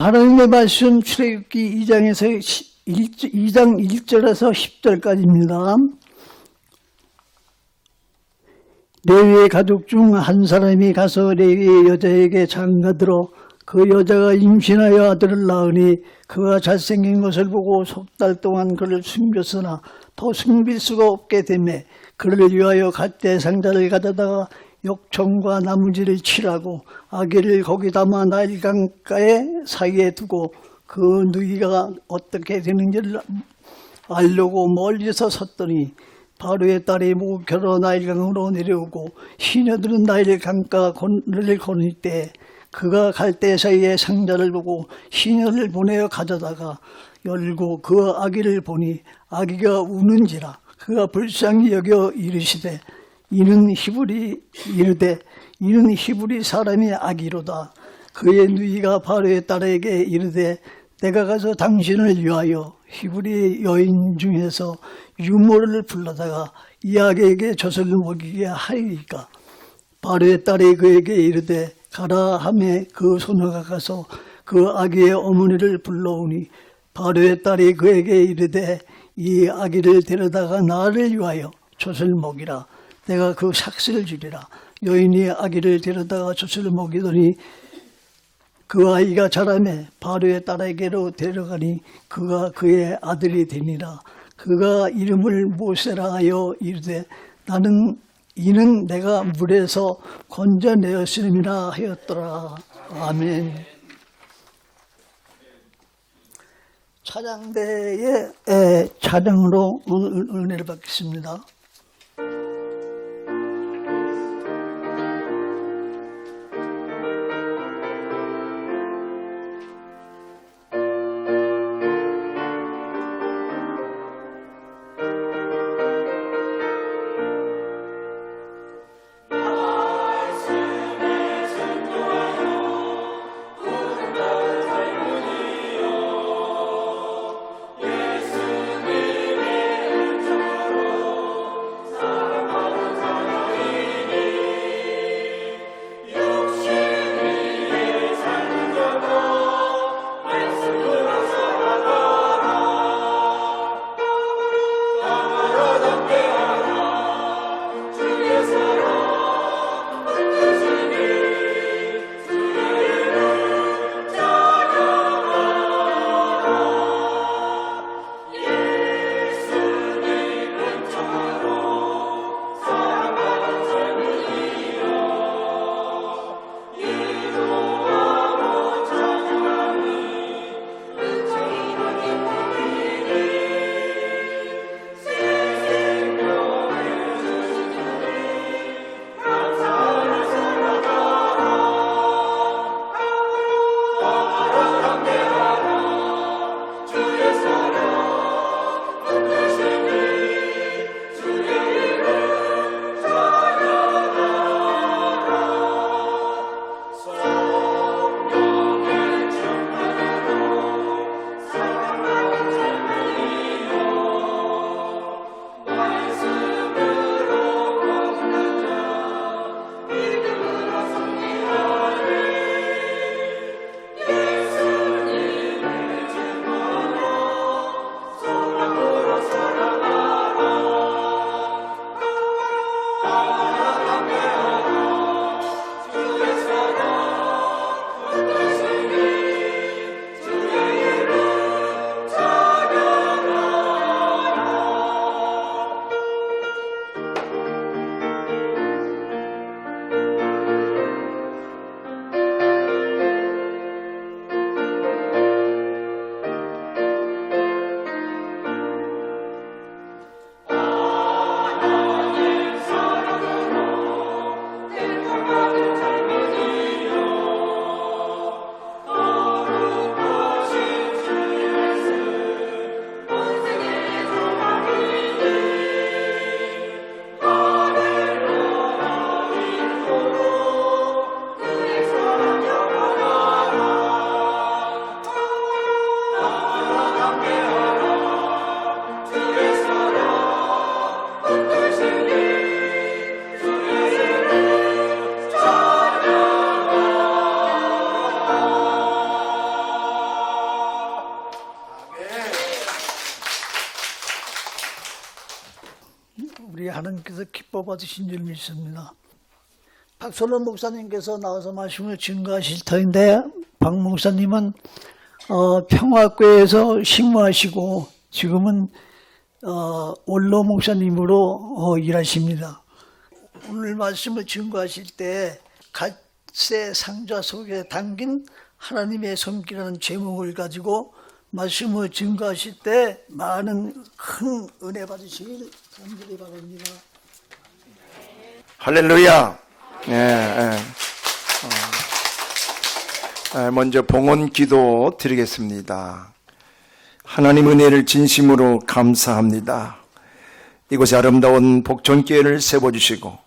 하나님의 말씀 출애굽기 2장에서 2장 1절에서 10절까지입니다. 레위의 가족 중 한 사람이 가서 레위의 여자에게 장가들어 그 여자가 임신하여 아들을 낳으니 그가 잘생긴 것을 보고 석 달 동안 그를 숨겼으나 더 숨길 수가 없게 되매 그를 위하여 갓대 상자를 가져다가 욕청과 나무지를 칠하고 아기를 거기 담아 나일 강가에 사이에 두고 그 누이가 어떻게 되는지를 알려고 멀리서 섰더니 바로의 딸이 목표로 나일강으로 내려오고 시녀들은 나일 강가를 거닐 때 그가 갈대 사이에 상자를 보고 시녀를 보내어 가져다가 열고 그 아기를 보니 아기가 우는지라 그가 불쌍히 여겨 이르시되 이는 히브리 사람의 아기로다. 그의 누이가 바로의 딸에게 이르되 내가 가서 당신을 위하여 히브리 여인 중에서 유모를 불러다가 이 아기에게 젖을 먹이게 하리이까. 바로의 딸이 그에게 이르되 가라 하매 그 소녀가 가서 그 아기의 어머니를 불러오니 바로의 딸이 그에게 이르되 이 아기를 데려다가 나를 위하여 젖을 먹이라. 내가 그 삭슬을 주리라. 여인이 아기를 데려다가 젖을 먹이더니 그 아이가 자라매 바로의 딸에게로 데려가니 그가 그의 아들이 되니라. 그가 이름을 모세라 하여 이르되 이는 내가 물에서 건져내었음이라 하였더라. 아멘. 찬양대의 찬양으로 은혜를 받겠습니다. 하나님께서 기뻐 받으신 줄 믿습니다. 박솔원 목사님께서 나와서 말씀을 증거하실 터인데 박 목사님은 평화교회에서 식무하시고 지금은 원로 목사님으로 일하십니다. 오늘 말씀을 증거하실 때 갓세 상자 속에 담긴 하나님의 손길이라는 제목을 가지고 말씀을 증거하실 때 많은 큰 은혜 받으시길 간절히 바랍니다. 할렐루야. 먼저 봉헌 기도 드리겠습니다. 하나님 은혜를 진심으로 감사합니다. 이곳에 아름다운 복전교회를 세워주시고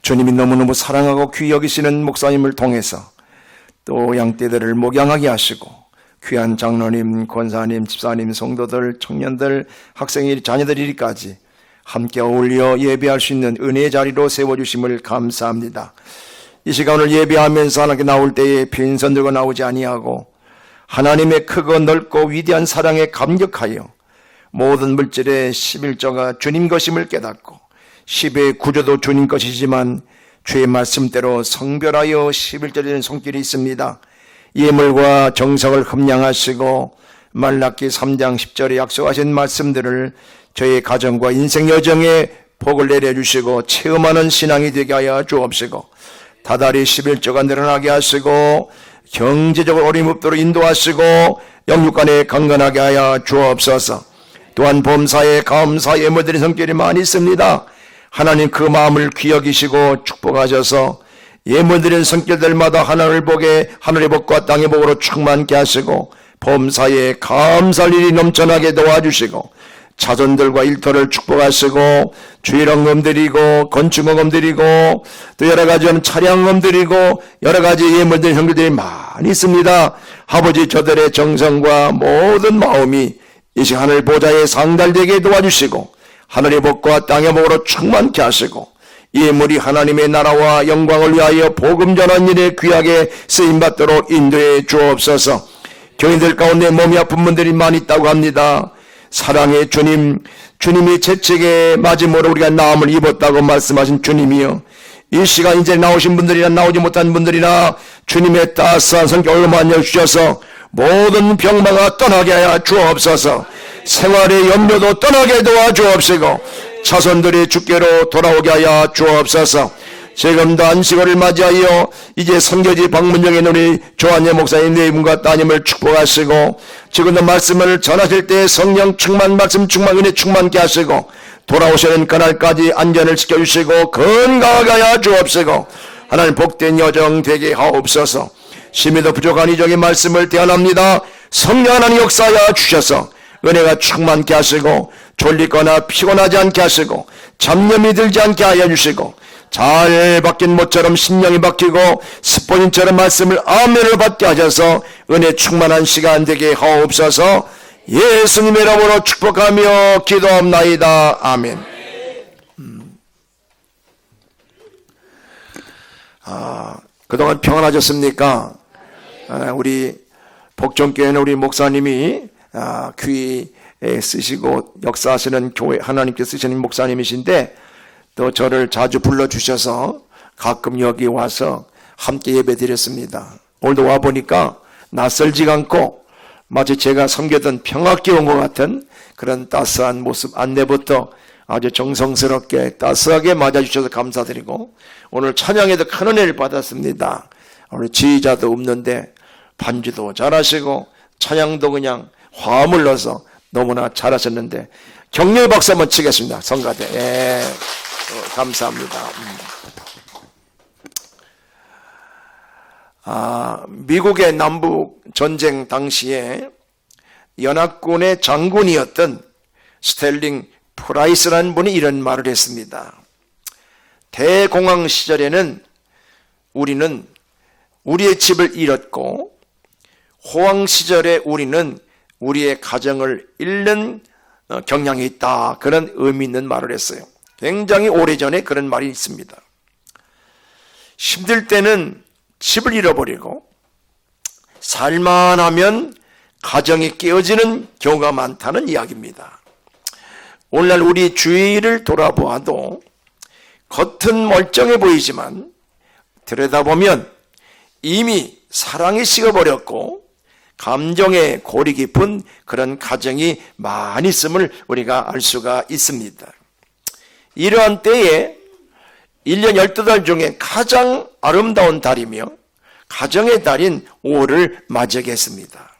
주님이 너무너무 사랑하고 귀히 여기시는 목사님을 통해서 또 양떼들을 목양하게 하시고 귀한 장로님, 권사님, 집사님, 성도들, 청년들, 학생의 자녀들이까지 함께 어울려 예배할 수 있는 은혜의 자리로 세워주심을 감사합니다. 이 시간을 예배하면서 하나님께 나올 때에 빈손 들고 나오지 아니하고 하나님의 크고 넓고 위대한 사랑에 감격하여 모든 물질의 11조가 주님 것임을 깨닫고 10의 구조도 주님 것이지만 주의 말씀대로 성별하여 11조되는 손길이 있습니다. 예물과 정성을 흠량하시고 말라기 3장 10절에 약속하신 말씀들을 저희 가정과 인생 여정에 복을 내려주시고 체험하는 신앙이 되게 하여 주옵시고 다달이 11조가 늘어나게 하시고 경제적으로 어림없도록 인도하시고 영육간에 강건하게 하여 주옵소서. 또한 범사에 감사 예물드린 성결이 많이 있습니다. 하나님 그 마음을 귀히 여기시고 축복하셔서 예물드린 성결들마다 하나님을 보게 하늘의 복과 땅의 복으로 충만케 하시고 범사에 감사할 일이 넘쳐나게 도와주시고 자손들과 일터를 축복하시고 주일헌금 드리고 건축헌금 드리고 또 여러가지 차량헌금 드리고 여러가지 예물드린 형제들이 많이 있습니다. 아버지 저들의 정성과 모든 마음이 이 시간 하늘 보좌에 상달되게 도와주시고 하늘의 복과 땅의 복으로 충만케 하시고 예물이 하나님의 나라와 영광을 위하여 복음 전한 일에 귀하게 쓰임받도록 인도해 주옵소서. 교인들 가운데 몸이 아픈 분들이 많이 있다고 합니다. 사랑의 주님, 주님이 재책에 맞음으로 우리가 나음을 입었다고 말씀하신 주님이여, 이 시간 이제 나오신 분들이나 나오지 못한 분들이나 주님의 따스한 성격을 만져 주셔서 모든 병마가 떠나게 하여 주옵소서. 생활의 염려도 떠나게 도와주옵시고 자손들이 주께로 돌아오게 하여 주옵소서. 지금도 안식월을 맞이하여 이제 선교지 방문역에 우리 조한예 목사님 네 분과 따님을 축복하시고 지금도 말씀을 전하실 때 성령 충만, 말씀 충만, 은혜 충만케 하시고 돌아오시는 그날까지 안전을 지켜주시고 건강하게 하여 주옵시고 하나님 복된 여정 되게 하옵소서. 심히도 부족한 이적의 말씀을 대언합니다. 성령 하나님 역사하여 주셔서 은혜가 충만케 하시고 졸리거나 피곤하지 않게 하시고 잡념이 들지 않게 하여 주시고 잘 박힌 못처럼 심령이 박히고 스포닌처럼 말씀을 아멘을 받게 하셔서 은혜 충만한 시간 되게 하옵소서. 예수님의 이름으로 축복하며 기도합나이다. 아멘. 그동안 평안하셨습니까? 우리 복전교회는 우리 목사님이 귀에 쓰시고 역사하시는 교회 하나님께 쓰시는 목사님이신데 또 저를 자주 불러주셔서 가끔 여기 와서 함께 예배드렸습니다. 오늘도 와보니까 낯설지가 않고 마치 제가 섬겼던 평화교회 온 것 같은 그런 따스한 모습 안내부터 아주 정성스럽게 따스하게 맞아주셔서 감사드리고 오늘 찬양에도 큰 은혜를 받았습니다. 오늘 지휘자도 없는데 반주도 잘하시고 찬양도 그냥 화음을 넣어서 너무나 잘하셨는데 격려의 박수 한번 치겠습니다. 성가대. 예. 감사합니다. 미국의 남북 전쟁 당시에 연합군의 장군이었던 스텔링 프라이스라는 분이 이런 말을 했습니다. 대공황 시절에는 우리는 우리의 집을 잃었고 호황 시절에 우리는 우리의 가정을 잃는 경향이 있다. 그런 의미 있는 말을 했어요. 굉장히 오래전에 그런 말이 있습니다. 힘들 때는 집을 잃어버리고 살만하면 가정이 깨어지는 경우가 많다는 이야기입니다. 오늘날 우리 주위를 돌아보아도 겉은 멀쩡해 보이지만 들여다보면 이미 사랑이 식어버렸고 감정의 골이 깊은 그런 가정이 많이 있음을 우리가 알 수가 있습니다. 이러한 때에 1년 12달 중에 가장 아름다운 달이며 가정의 달인 5월을 맞이하겠습니다.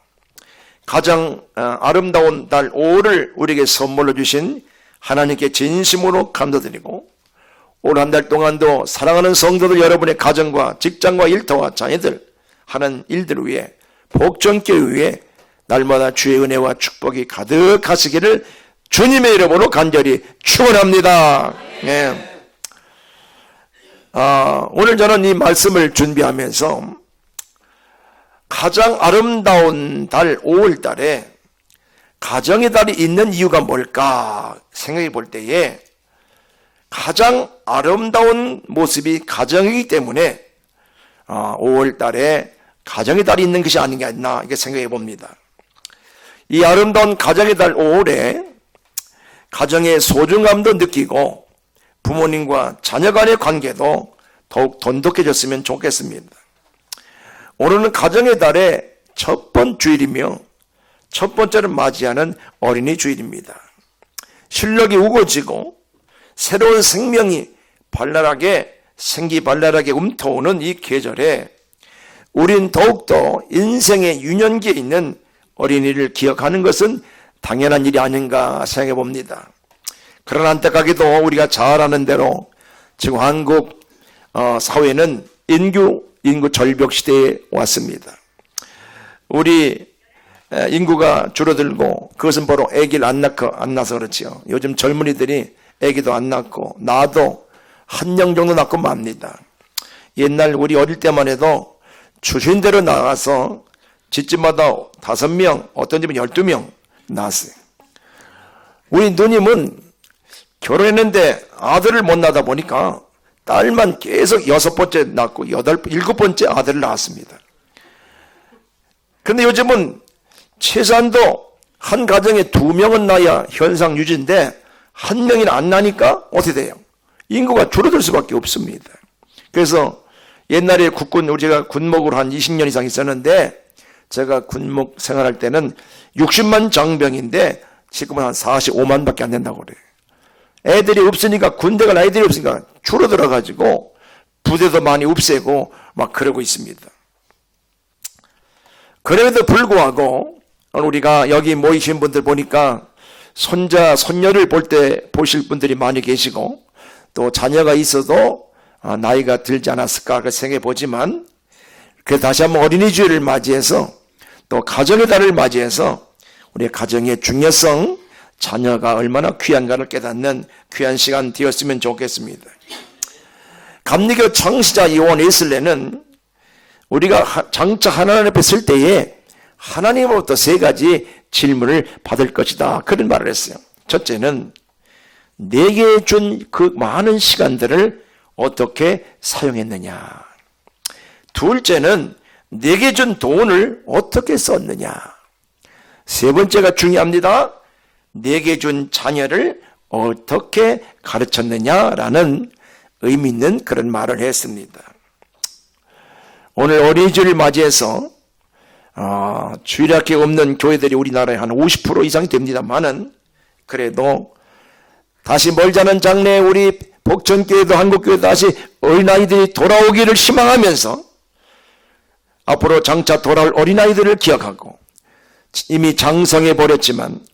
가장 아름다운 달 5월을 우리에게 선물로 주신 하나님께 진심으로 감사드리고 올 한 달 동안도 사랑하는 성도들 여러분의 가정과 직장과 일터와 자녀들 하는 일들을 위해 복전교회 위해 날마다 주의 은혜와 축복이 가득하시기를 주님의 이름으로 간절히 축원합니다. 네. 오늘 저는 이 말씀을 준비하면서 가장 아름다운 달 5월 달에 가정의 달이 있는 이유가 뭘까 생각해 볼 때에 가장 아름다운 모습이 가정이기 때문에 5월 달에 가정의 달이 있는 것이 아닌가 이렇게 생각해 봅니다. 이 아름다운 가정의 달 5월에 가정의 소중함도 느끼고 부모님과 자녀 간의 관계도 더욱 돈독해졌으면 좋겠습니다. 오늘은 가정의 달의 첫 번째 주일이며 첫 번째로 맞이하는 어린이 주일입니다. 실력이 우거지고 새로운 생명이 생기발랄하게 움터오는 이 계절에 우린 더욱더 인생의 유년기에 있는 어린이를 기억하는 것은 당연한 일이 아닌가 생각해 봅니다. 그러나 안타깝게도 우리가 잘 아는 대로 지금 한국 사회는 인구 절벽 시대에 왔습니다. 우리 인구가 줄어들고 그것은 바로 아기를 안 낳아서 그렇지요. 요즘 젊은이들이 아기도 안 낳고 나도 한 명 정도 낳고 맙니다. 옛날 우리 어릴 때만 해도 주신대로 나가서 집집마다 5명, 어떤 집은 12명 낳았어요. 우리 누님은 결혼했는데 아들을 못 낳다 보니까 딸만 계속 6번째 낳고 7번째 아들을 낳았습니다. 그런데 요즘은 최소한도 한 가정에 2명은 낳아야 현상 유지인데 1명이나 안 나니까 어떻게 돼요? 인구가 줄어들 수밖에 없습니다. 그래서 옛날에 제가 군목으로 한 20년 이상 있었는데 제가 군목 생활할 때는 60만 장병인데 지금은 한 45만 밖에 안 된다고 그래요. 애들이 없으니까 군대 갈 애들이 없으니까 줄어들어 가지고 부대도 많이 없애고 막 그러고 있습니다. 그럼에도 불구하고 우리가 여기 모이신 분들 보니까 손자, 손녀를 보실 분들이 많이 계시고 또 자녀가 있어도 나이가 들지 않았을까 생각해 보지만 그래서 다시 한번 어린이 주일을 맞이해서 또 가정의 달을 맞이해서 우리 가정의 중요성, 자녀가 얼마나 귀한가를 깨닫는 귀한 시간 되었으면 좋겠습니다. 감리교 창시자 요한 웨슬레는 우리가 장차 하나님 앞에 설 때에 하나님으로부터 3가지 질문을 받을 것이다. 그런 말을 했어요. 첫째는 내게 준 그 많은 시간들을 어떻게 사용했느냐. 둘째는 내게 준 돈을 어떻게 썼느냐. 세 번째가 중요합니다. 내게 준 자녀를 어떻게 가르쳤느냐라는 의미 있는 그런 말을 했습니다. 오늘 어린이주일을 맞이해서 주일학교 없는 교회들이 우리나라에 한 50% 이상이 됩니다만은 그래도 다시 멀지 않은 장래에 우리 복전교회도 한국교회도 다시 어린아이들이 돌아오기를 희망하면서 앞으로 장차 돌아올 어린아이들을 기억하고 이미 장성해 버렸지만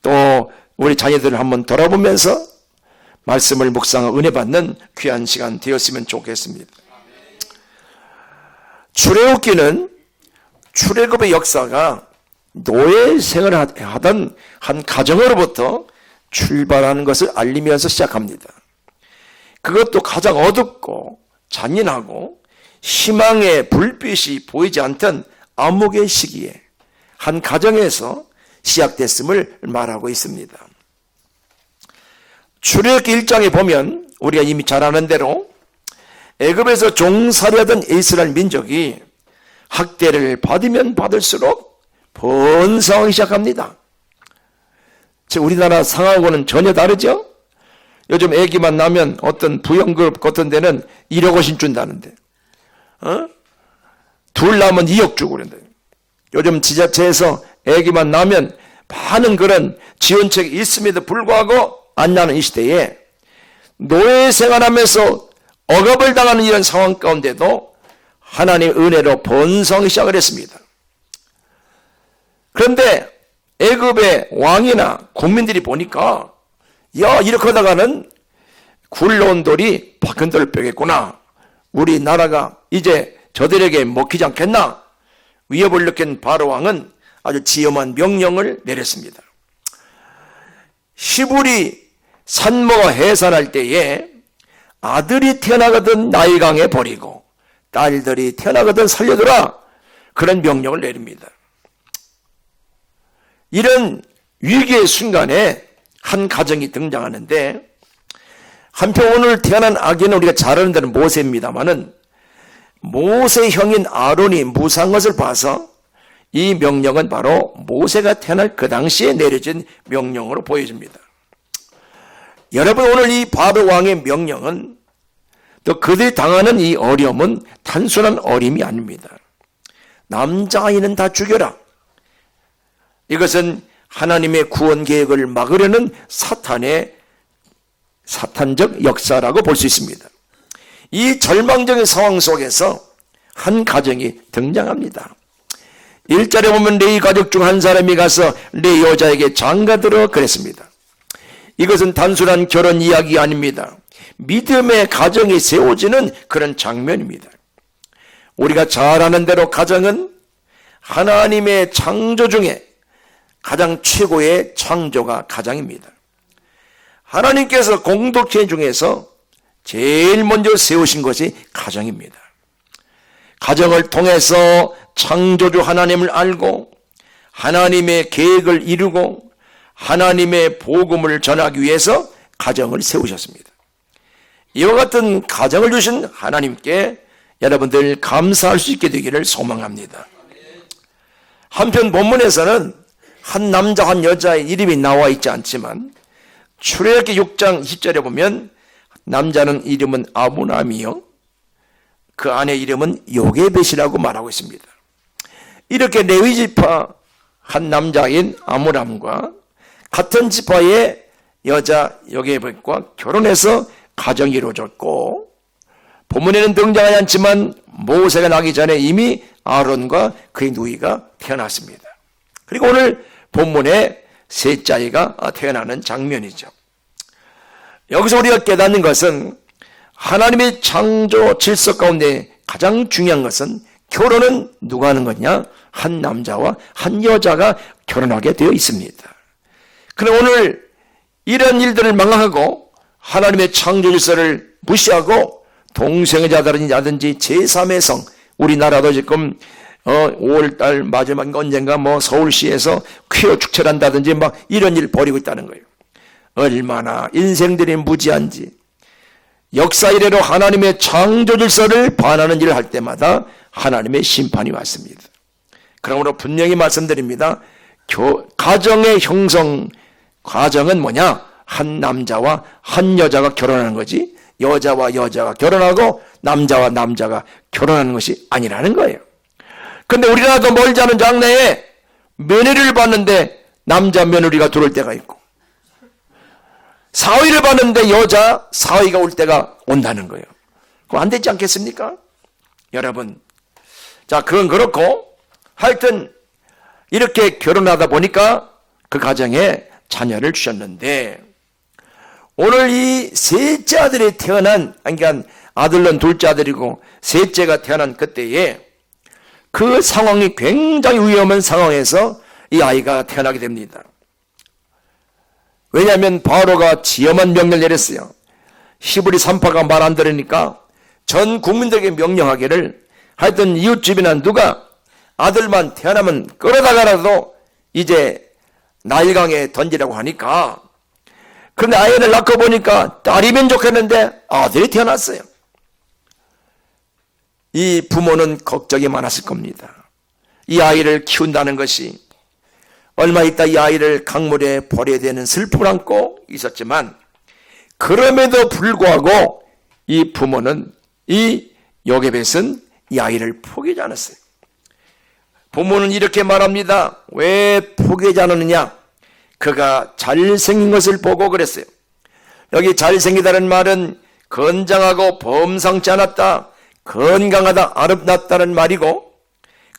또 우리 자녀들을 한번 돌아보면서 말씀을 묵상하고 은혜 받는 귀한 시간 되었으면 좋겠습니다. 출애굽기는 출애굽의 역사가 노예 생활을 하던 한 가정으로부터 출발하는 것을 알리면서 시작합니다. 그것도 가장 어둡고 잔인하고 희망의 불빛이 보이지 않던 암흑의 시기에 한 가정에서 시작됐음을 말하고 있습니다. 출애굽기 1장에 보면 우리가 이미 잘 아는 대로 애굽에서 종살이하던 이스라엘 민족이 학대를 받으면 받을수록 번성하기 시작합니다. 즉 우리나라 상황하고는 전혀 다르죠. 요즘 아기만 낳으면 어떤 부영그룹 같은 데는 1억 원씩 준다는데, 둘 낳으면 2억 주고 그런다. 요즘 지자체에서 아기만 낳으면 많은 그런 지원책이 있음에도 불구하고 안 나는 이 시대에 노예 생활하면서 억압을 당하는 이런 상황 가운데도 하나님의 은혜로 번성하기 시작을 했습니다. 그런데 애굽의 왕이나 국민들이 보니까 야, 이렇게 하다가는 굴러온 돌이 박힌 돌을 뼈겠구나. 우리나라가 이제 저들에게 먹히지 않겠나. 위협을 느낀 바로 왕은 아주 지엄한 명령을 내렸습니다. 히브리 산모가 해산할 때에 아들이 태어나거든 나일강에 버리고 딸들이 태어나거든 살려두라. 그런 명령을 내립니다. 이런 위기의 순간에 한 가정이 등장하는데, 한편 오늘 태어난 아기는 우리가 잘 아는 데는 모세입니다마는 모세 형인 아론이 무사한 것을 봐서 이 명령은 바로 모세가 태어날 그 당시에 내려진 명령으로 보여집니다. 여러분, 오늘 이 바로 왕의 명령은 또 그들이 당하는 이 어려움은 단순한 어림이 아닙니다. 남자아이는 다 죽여라. 이것은 하나님의 구원 계획을 막으려는 사탄적 역사라고 볼 수 있습니다. 이 절망적인 상황 속에서 한 가정이 등장합니다. 1절에 보면 레위 가족 중 한 사람이 가서 레위 여자에게 장가들어 그랬습니다. 이것은 단순한 결혼 이야기 아닙니다. 믿음의 가정이 세워지는 그런 장면입니다. 우리가 잘 아는 대로 가정은 하나님의 창조 중에 가장 최고의 창조가 가정입니다. 하나님께서 공동체 중에서 제일 먼저 세우신 것이 가정입니다. 가정을 통해서 창조주 하나님을 알고 하나님의 계획을 이루고 하나님의 복음을 전하기 위해서 가정을 세우셨습니다. 이와 같은 가정을 주신 하나님께 여러분들 감사할 수 있게 되기를 소망합니다. 한편 본문에서는 한 남자 한 여자의 이름이 나와 있지 않지만 출애굽기 6장 20절에 보면 남자는 이름은 아브람이요 그 아내 이름은 요게벳이라고 말하고 있습니다. 이렇게 레위 지파 한 남자인 아므람과 같은 지파의 여자 요게벳과 결혼해서 가정이 이루어졌고, 본문에는 등장하지 않지만 모세가 나기 전에 이미 아론과 그의 누이가 태어났습니다. 그리고 오늘 본문에 셋째 아이가 태어나는 장면이죠. 여기서 우리가 깨닫는 것은 하나님의 창조 질서 가운데 가장 중요한 것은 결혼은 누가 하는 거냐? 한 남자와 한 여자가 결혼하게 되어 있습니다. 그런데 오늘 이런 일들을 망각하고 하나님의 창조 질서를 무시하고 동성애자들이라든지 제3의 성, 우리나라도 지금 5월달 마지막 언젠가 서울시에서 퀴어 축제를 한다든지 이런 일 벌이고 있다는 거예요. 얼마나 인생들이 무지한지, 역사 이래로 하나님의 창조 질서를 반하는 일을 할 때마다 하나님의 심판이 왔습니다. 그러므로 분명히 말씀드립니다. 가정의 형성 과정은 뭐냐? 한 남자와 한 여자가 결혼하는 거지, 여자와 여자가 결혼하고 남자와 남자가 결혼하는 것이 아니라는 거예요. 근데 우리나라도 멀지 않은 장래에 며느리를 봤는데 남자 며느리가 들어올 때가 있고, 사위를 봤는데 여자 사위가 올 때가 온다는 거예요. 그럼 안 되지 않겠습니까? 여러분, 자, 그건 그렇고 하여튼 이렇게 결혼하다 보니까 그 가정에 자녀를 주셨는데, 오늘 이 셋째 아들이 태어난, 그러니까 아들은 둘째 아들이고 셋째가 태어난 그때에 그 상황이 굉장히 위험한 상황에서 이 아이가 태어나게 됩니다. 왜냐하면 바로가 지엄한 명령을 내렸어요. 히브리 산파가 말 안 들으니까 전 국민들에게 명령하기를, 하여튼 이웃집이나 누가 아들만 태어나면 끌어다가라도 이제 나일강에 던지라고 하니까, 그런데 아이를 낳고 보니까 딸이면 좋겠는데 아들이 태어났어요. 이 부모는 걱정이 많았을 겁니다. 이 아이를 키운다는 것이 얼마 있다 이 아이를 강물에 버려야 되는 슬픔을 안고 있었지만, 그럼에도 불구하고 이 부모는, 이 요게벳은 이 아이를 포기하지 않았어요. 부모는 이렇게 말합니다. 왜 포기하지 않았느냐? 그가 잘생긴 것을 보고 그랬어요. 여기 잘생기다는 말은 건장하고 범상치 않았다, 건강하다, 아름답다는 말이고,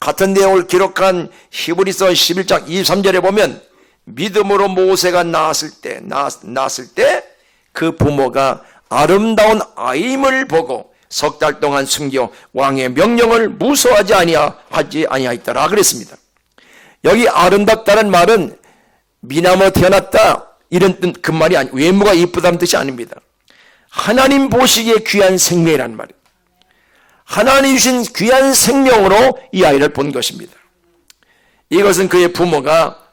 같은 내용을 기록한 히브리서 11장 23절에 보면 믿음으로 모세가 낳았을 때 그 부모가 아름다운 아임을 보고 석 달 동안 숨겨 왕의 명령을 무서워하지 아니하였더라 그랬습니다. 여기 아름답다는 말은 미남으로 태어났다 이런 뜻, 그 말이 아니, 외모가 이쁘다는 뜻이 아닙니다. 하나님 보시기에 귀한 생명이라는 말이에요. 하나님 주신 귀한 생명으로 이 아이를 본 것입니다. 이것은 그의 부모가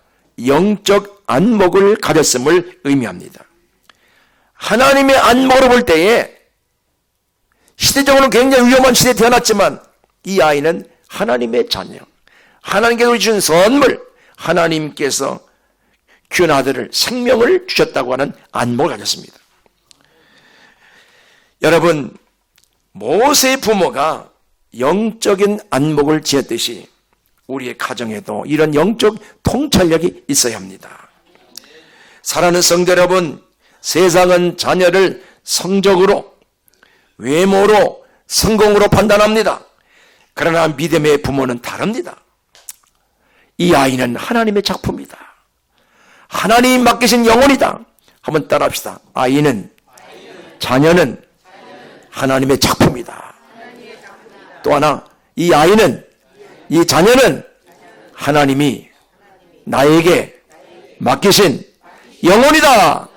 영적 안목을 가졌음을 의미합니다. 하나님의 안목으로 볼 때에 시대적으로 굉장히 위험한 시대에 태어났지만 이 아이는 하나님의 자녀, 하나님께서 주신 선물, 하나님께서 귀한 아들을, 생명을 주셨다고 하는 안목을 가졌습니다. 여러분, 모세의 부모가 영적인 안목을 지었듯이 우리의 가정에도 이런 영적 통찰력이 있어야 합니다. 사랑하는 성도 여러분, 세상은 자녀를 성적으로, 외모로, 성공으로 판단합니다. 그러나 믿음의 부모는 다릅니다. 이 아이는 하나님의 작품이다. 하나님이 맡기신 영혼이다. 한번 따라합시다. 아이는, 자녀는 하나님의 작품이다. 또 하나, 이 아이는, 이 자녀는 하나님이 나에게 맡기신 영혼이다.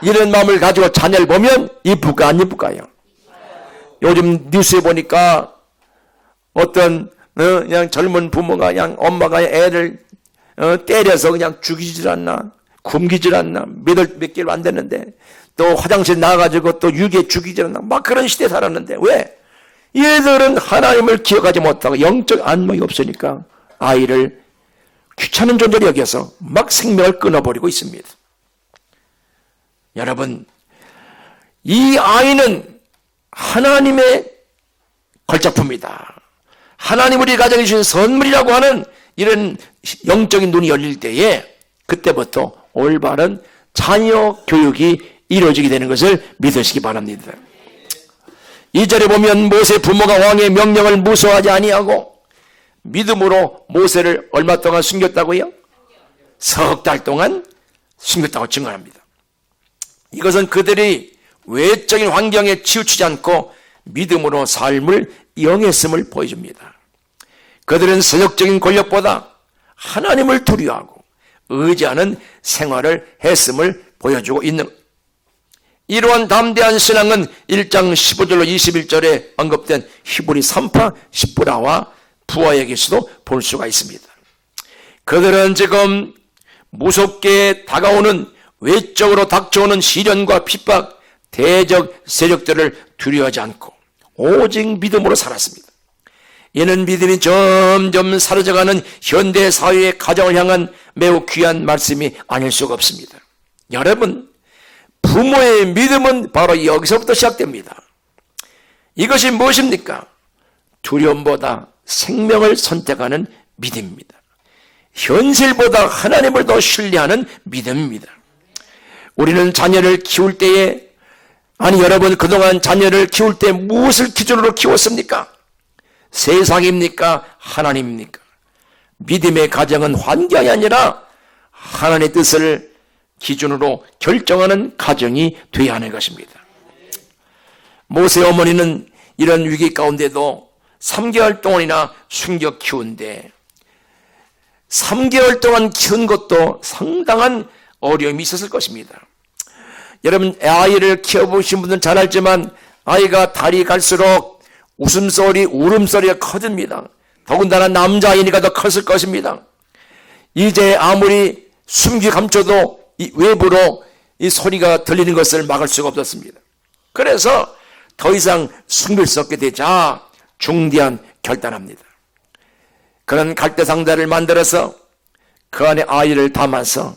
이런 마음을 가지고 자녀를 보면 이쁠까 안 이쁠까요? 요즘 뉴스에 보니까 어떤 그냥 젊은 부모가 그냥 엄마가 애를 때려서 그냥 죽이질 않나, 굶기질 않나, 몇 개월 안 됐는데 또 화장실 나가가지고 또 유괴 죽이질 않나, 막 그런 시대에 살았는데, 왜? 얘들은 하나님을 기억하지 못하고 영적 안목이 없으니까 아이를 귀찮은 존재로 여겨서 막 생명을 끊어버리고 있습니다. 여러분, 이 아이는 하나님의 걸작품이다. 하나님 우리 가정에 주신 선물이라고 하는 이런 영적인 눈이 열릴 때에 그때부터 올바른 자녀 교육이 이루어지게 되는 것을 믿으시기 바랍니다. 2절에 보면 모세 부모가 왕의 명령을 무서워하지 아니하고 믿음으로 모세를 얼마 동안 숨겼다고요? 석 달 동안 숨겼다고 증언합니다. 이것은 그들이 외적인 환경에 치우치지 않고 믿음으로 삶을 영했음을 보여줍니다. 그들은 세력적인 권력보다 하나님을 두려워하고 의지하는 생활을 했음을 보여주고 있는 것. 이러한 담대한 신앙은 1장 15절로 21절에 언급된 히브리 3파 10부라와 부하에게서도 볼 수가 있습니다. 그들은 지금 무섭게 다가오는 외적으로 닥쳐오는 시련과 핍박, 대적 세력들을 두려워하지 않고 오직 믿음으로 살았습니다. 이는 믿음이 점점 사라져가는 현대 사회의 가정을 향한 매우 귀한 말씀이 아닐 수가 없습니다. 여러분, 부모의 믿음은 바로 여기서부터 시작됩니다. 이것이 무엇입니까? 두려움보다 생명을 선택하는 믿음입니다. 현실보다 하나님을 더 신뢰하는 믿음입니다. 우리는 자녀를 키울 때에, 아니 여러분 그동안 자녀를 키울 때 무엇을 기준으로 키웠습니까? 세상입니까? 하나님입니까? 믿음의 가정은 환경이 아니라 하나님의 뜻을 기준으로 결정하는 가정이 되어야 하는 것입니다. 모세 어머니는 이런 위기 가운데도 3개월 동안이나 숨겨 키운데 3개월 동안 키운 것도 상당한 어려움이 있었을 것입니다. 여러분, 아이를 키워보신 분들은 잘 알지만 아이가 달이 갈수록 웃음소리, 울음소리가 커집니다. 더군다나 남자아이니까 더 컸을 것입니다. 이제 아무리 숨기 감춰도 이 외부로 이 소리가 들리는 것을 막을 수가 없었습니다. 그래서 더 이상 숨길 수 없게 되자 중대한 결단합니다. 그런 갈대 상자를 만들어서 그 안에 아이를 담아서,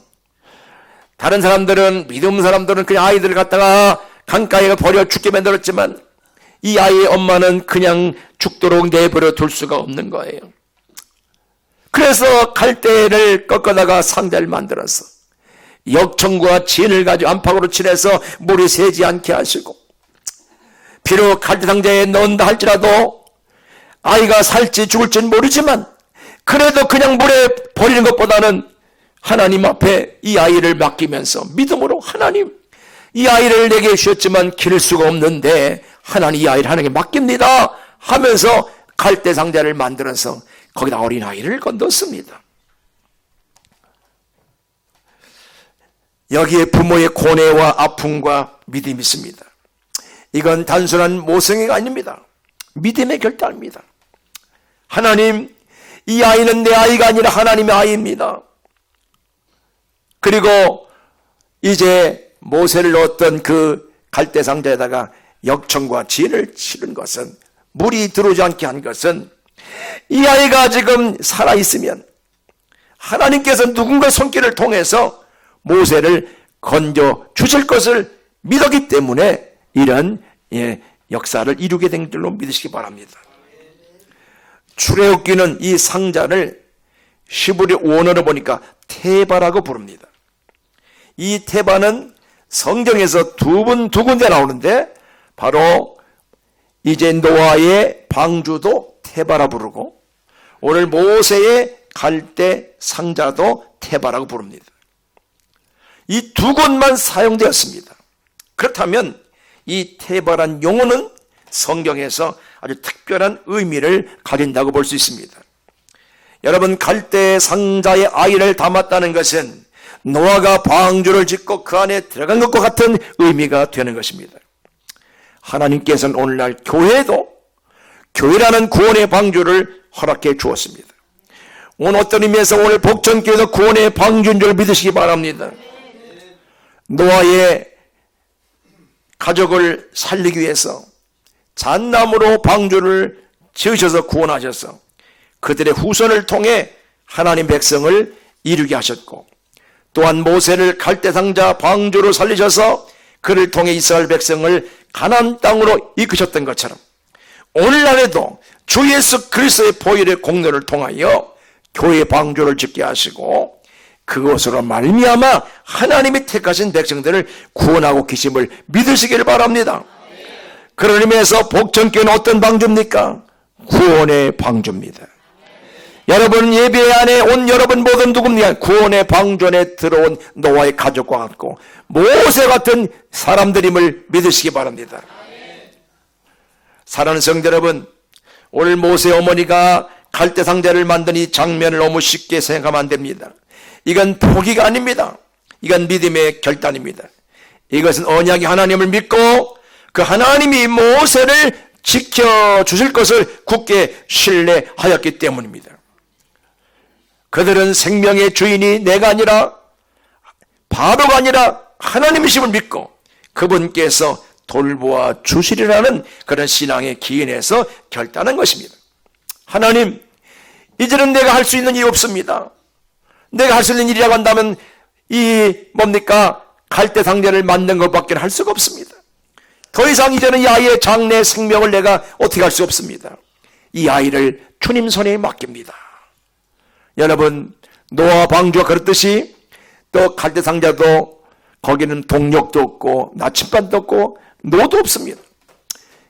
다른 사람들은, 믿음 사람들은 그냥 아이들을 갖다가 강가에 버려 죽게 만들었지만 이 아이의 엄마는 그냥 죽도록 내버려 둘 수가 없는 거예요. 그래서 갈대를 꺾어다가 상자를 만들어서 역청과 진을 가지고 안팎으로 칠해서 물이 새지 않게 하시고, 비록 갈대 상자에 넣는다 할지라도 아이가 살지 죽을지는 모르지만 그래도 그냥 물에 버리는 것보다는 하나님 앞에 이 아이를 맡기면서 믿음으로, 하나님, 이 아이를 내게 주셨지만 기를 수가 없는데 하나님 이 아이를 하나님께 맡깁니다 하면서 갈대 상자를 만들어서 거기다 어린 아이를 건뒀습니다. 여기에 부모의 고뇌와 아픔과 믿음이 있습니다. 이건 단순한 모성애가 아닙니다. 믿음의 결단입니다. 하나님, 이 아이는 내 아이가 아니라 하나님의 아이입니다. 그리고 이제 모세를 넣었던 그 갈대 상자에다가 역청과 진을 치른 것은, 물이 들어오지 않게 한 것은, 이 아이가 지금 살아있으면 하나님께서 누군가 손길을 통해서 모세를 건져 주실 것을 믿었기 때문에 이런 역사를 이루게 된 줄로 믿으시기 바랍니다. 출애굽기는 이 상자를 히브리 원어로 보니까 테바라고 부릅니다. 이 테바는 성경에서 두 군데 나오는데, 바로 이제 노아의 방주도 테바라 부르고 오늘 모세의 갈대 상자도 테바라고 부릅니다. 이 두 곳만 사용되었습니다. 그렇다면 이 테바란 용어는 성경에서 아주 특별한 의미를 가진다고 볼 수 있습니다. 여러분, 갈대 상자에 아이를 담았다는 것은 노아가 방주를 짓고 그 안에 들어간 것과 같은 의미가 되는 것입니다. 하나님께서는 오늘날 교회도, 교회라는 구원의 방주를 허락해 주었습니다. 오늘 어떤 의미에서 오늘 복전교회도 구원의 방주인 줄 믿으시기 바랍니다. 노아의 가족을 살리기 위해서 잣나무로 방주를 지으셔서 구원하셔서 그들의 후손을 통해 하나님 백성을 이루게 하셨고, 또한 모세를 갈대상자 방주로 살리셔서 그를 통해 이스라엘 백성을 가나안 땅으로 이끄셨던 것처럼 오늘날에도 주 예수 그리스도의 보혈의 공로를 통하여 교회 방주를 짓게 하시고 그것으로 말미암아 하나님이 택하신 백성들을 구원하고 계심을 믿으시기를 바랍니다. 그런 의미에서 복전교회는 어떤 방주입니까? 구원의 방주입니다. 여러분 예배 안에 온 여러분 모든 누굽니까? 구원의 방전에 들어온 노아의 가족과 같고 모세 같은 사람들임을 믿으시기 바랍니다. 사랑하는 성도 여러분, 오늘 모세 어머니가 갈대 상자를 만든 이 장면을 너무 쉽게 생각하면 안 됩니다. 이건 포기가 아닙니다. 이건 믿음의 결단입니다. 이것은 언약의 하나님을 믿고 그 하나님이 모세를 지켜주실 것을 굳게 신뢰하였기 때문입니다. 그들은 생명의 주인이 내가 아니라 바로가 아니라 하나님이심을 믿고 그분께서 돌보아 주시리라는 그런 신앙의 기인에서 결단한 것입니다. 하나님, 이제는 내가 할 수 있는 일이 없습니다. 내가 할 수 있는 일이라고 한다면 이 뭡니까? 갈대 상자를 만든 것밖에 할 수가 없습니다. 더 이상 이제는 이 아이의 장래 생명을 내가 어떻게 할 수 없습니다. 이 아이를 주님 손에 맡깁니다. 여러분, 노아 방주가 그렇듯이 또 갈대 상자도 거기는 동력도 없고 나침반도 없고 노도 없습니다.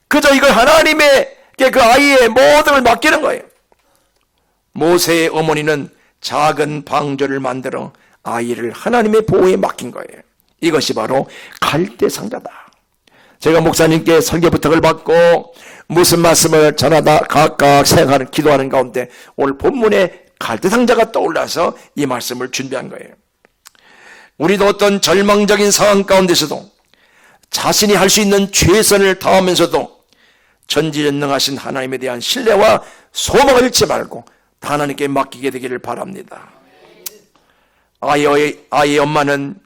그저 이걸 하나님에게 그 아이의 모든 걸 맡기는 거예요. 모세의 어머니는 작은 방주를 만들어 아이를 하나님의 보호에 맡긴 거예요. 이것이 바로 갈대 상자다. 제가 목사님께 설교 부탁을 받고 무슨 말씀을 전하다 각각 생각하는 기도하는 가운데 오늘 본문에 갈대 상자가 떠올라서 이 말씀을 준비한 거예요. 우리도 어떤 절망적인 상황 가운데서도 자신이 할 수 있는 최선을 다하면서도 전지전능하신 하나님에 대한 신뢰와 소망을 잃지 말고 다 하나님께 맡기게 되기를 바랍니다. 아이의 엄마는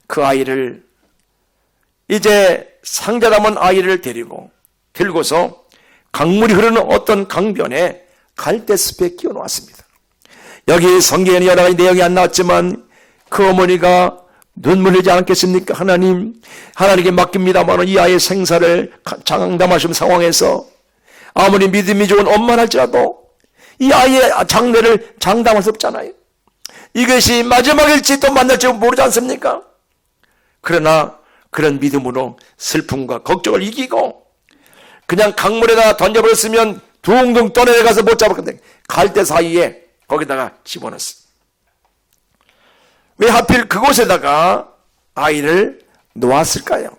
그 아이를 이제 상자 담은 아이를 들고서 강물이 흐르는 어떤 강변에 갈대숲에 끼워 놓았습니다. 여기 성경에 여러 가지 내용이 안 나왔지만 그 어머니가 눈물 흘리지 않겠습니까? 하나님께 맡깁니다만 이 아이의 생사를 장담하신 상황에서 아무리 믿음이 좋은 엄마는 할지라도 이 아이의 장래를 장담할 수 없잖아요. 이것이 마지막일지도 만날지 모르지 않습니까? 그러나 그런 믿음으로 슬픔과 걱정을 이기고 그냥 강물에다 던져버렸으면 둥둥 떠내려가서 못 잡을 건데 갈대 사이에 거기다가 집어넣었어. 왜 하필 그곳에다가 아이를 놓았을까요?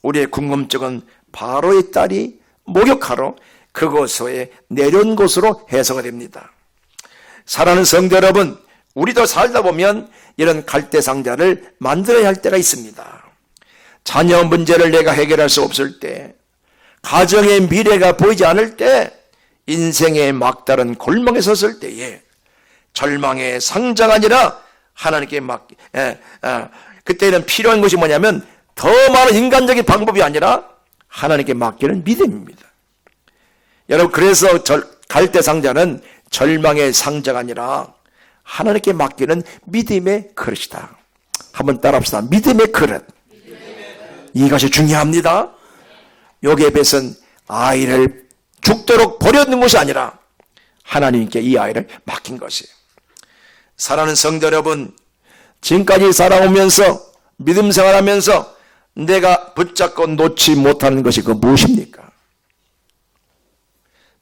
우리의 궁금증은 바로의 딸이 목욕하러 그곳에 내려온 곳으로 해석이 됩니다. 사랑하는 성도 여러분, 우리도 살다 보면 이런 갈대상자를 만들어야 할 때가 있습니다. 자녀 문제를 내가 해결할 수 없을 때, 가정의 미래가 보이지 않을 때, 인생의 막다른 골목에 섰을 때에 절망의 상자가 아니라 하나님께 그때는 필요한 것이 뭐냐면 더 많은 인간적인 방법이 아니라 하나님께 맡기는 믿음입니다. 여러분, 그래서 갈대 상자는 절망의 상자가 아니라 하나님께 맡기는 믿음의 그릇이다. 한번 따라합시다. 믿음의 그릇. 이것이 중요합니다. 여기에 비해서는 아이를 죽도록 버려둔 것이 아니라 하나님께 이 아이를 맡긴 것이에요. 사랑하는 성도 여러분, 지금까지 살아오면서 믿음 생활하면서 내가 붙잡고 놓지 못하는 것이 그 무엇입니까?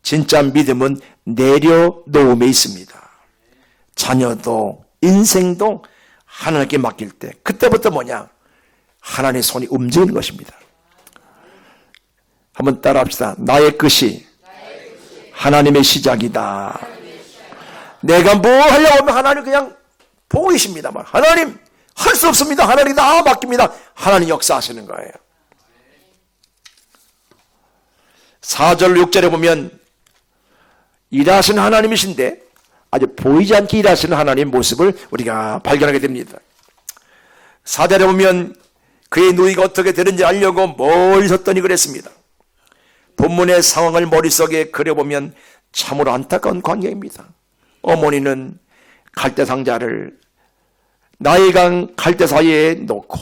진짜 믿음은 내려놓음에 있습니다. 자녀도 인생도 하나님께 맡길 때 그때부터 뭐냐? 하나님의 손이 움직이는 것입니다. 한번 따라합시다. 나의 끝이 하나님의 시작이다. 내가 뭐 하려고 하면 하나님 그냥 보고 계십니다만 하나님 할 수 없습니다. 하나님 다 맡깁니다. 하나님 역사하시는 거예요. 4절 6절에 보면 일하시는 하나님이신데 아주 보이지 않게 일하시는 하나님의 모습을 우리가 발견하게 됩니다. 4절에 보면 그의 누이가 어떻게 되는지 알려고 멀리 섰더니 그랬습니다. 본문의 상황을 머릿속에 그려보면 참으로 안타까운 광경입니다. 어머니는 갈대 상자를 나이강 갈대 사이에 놓고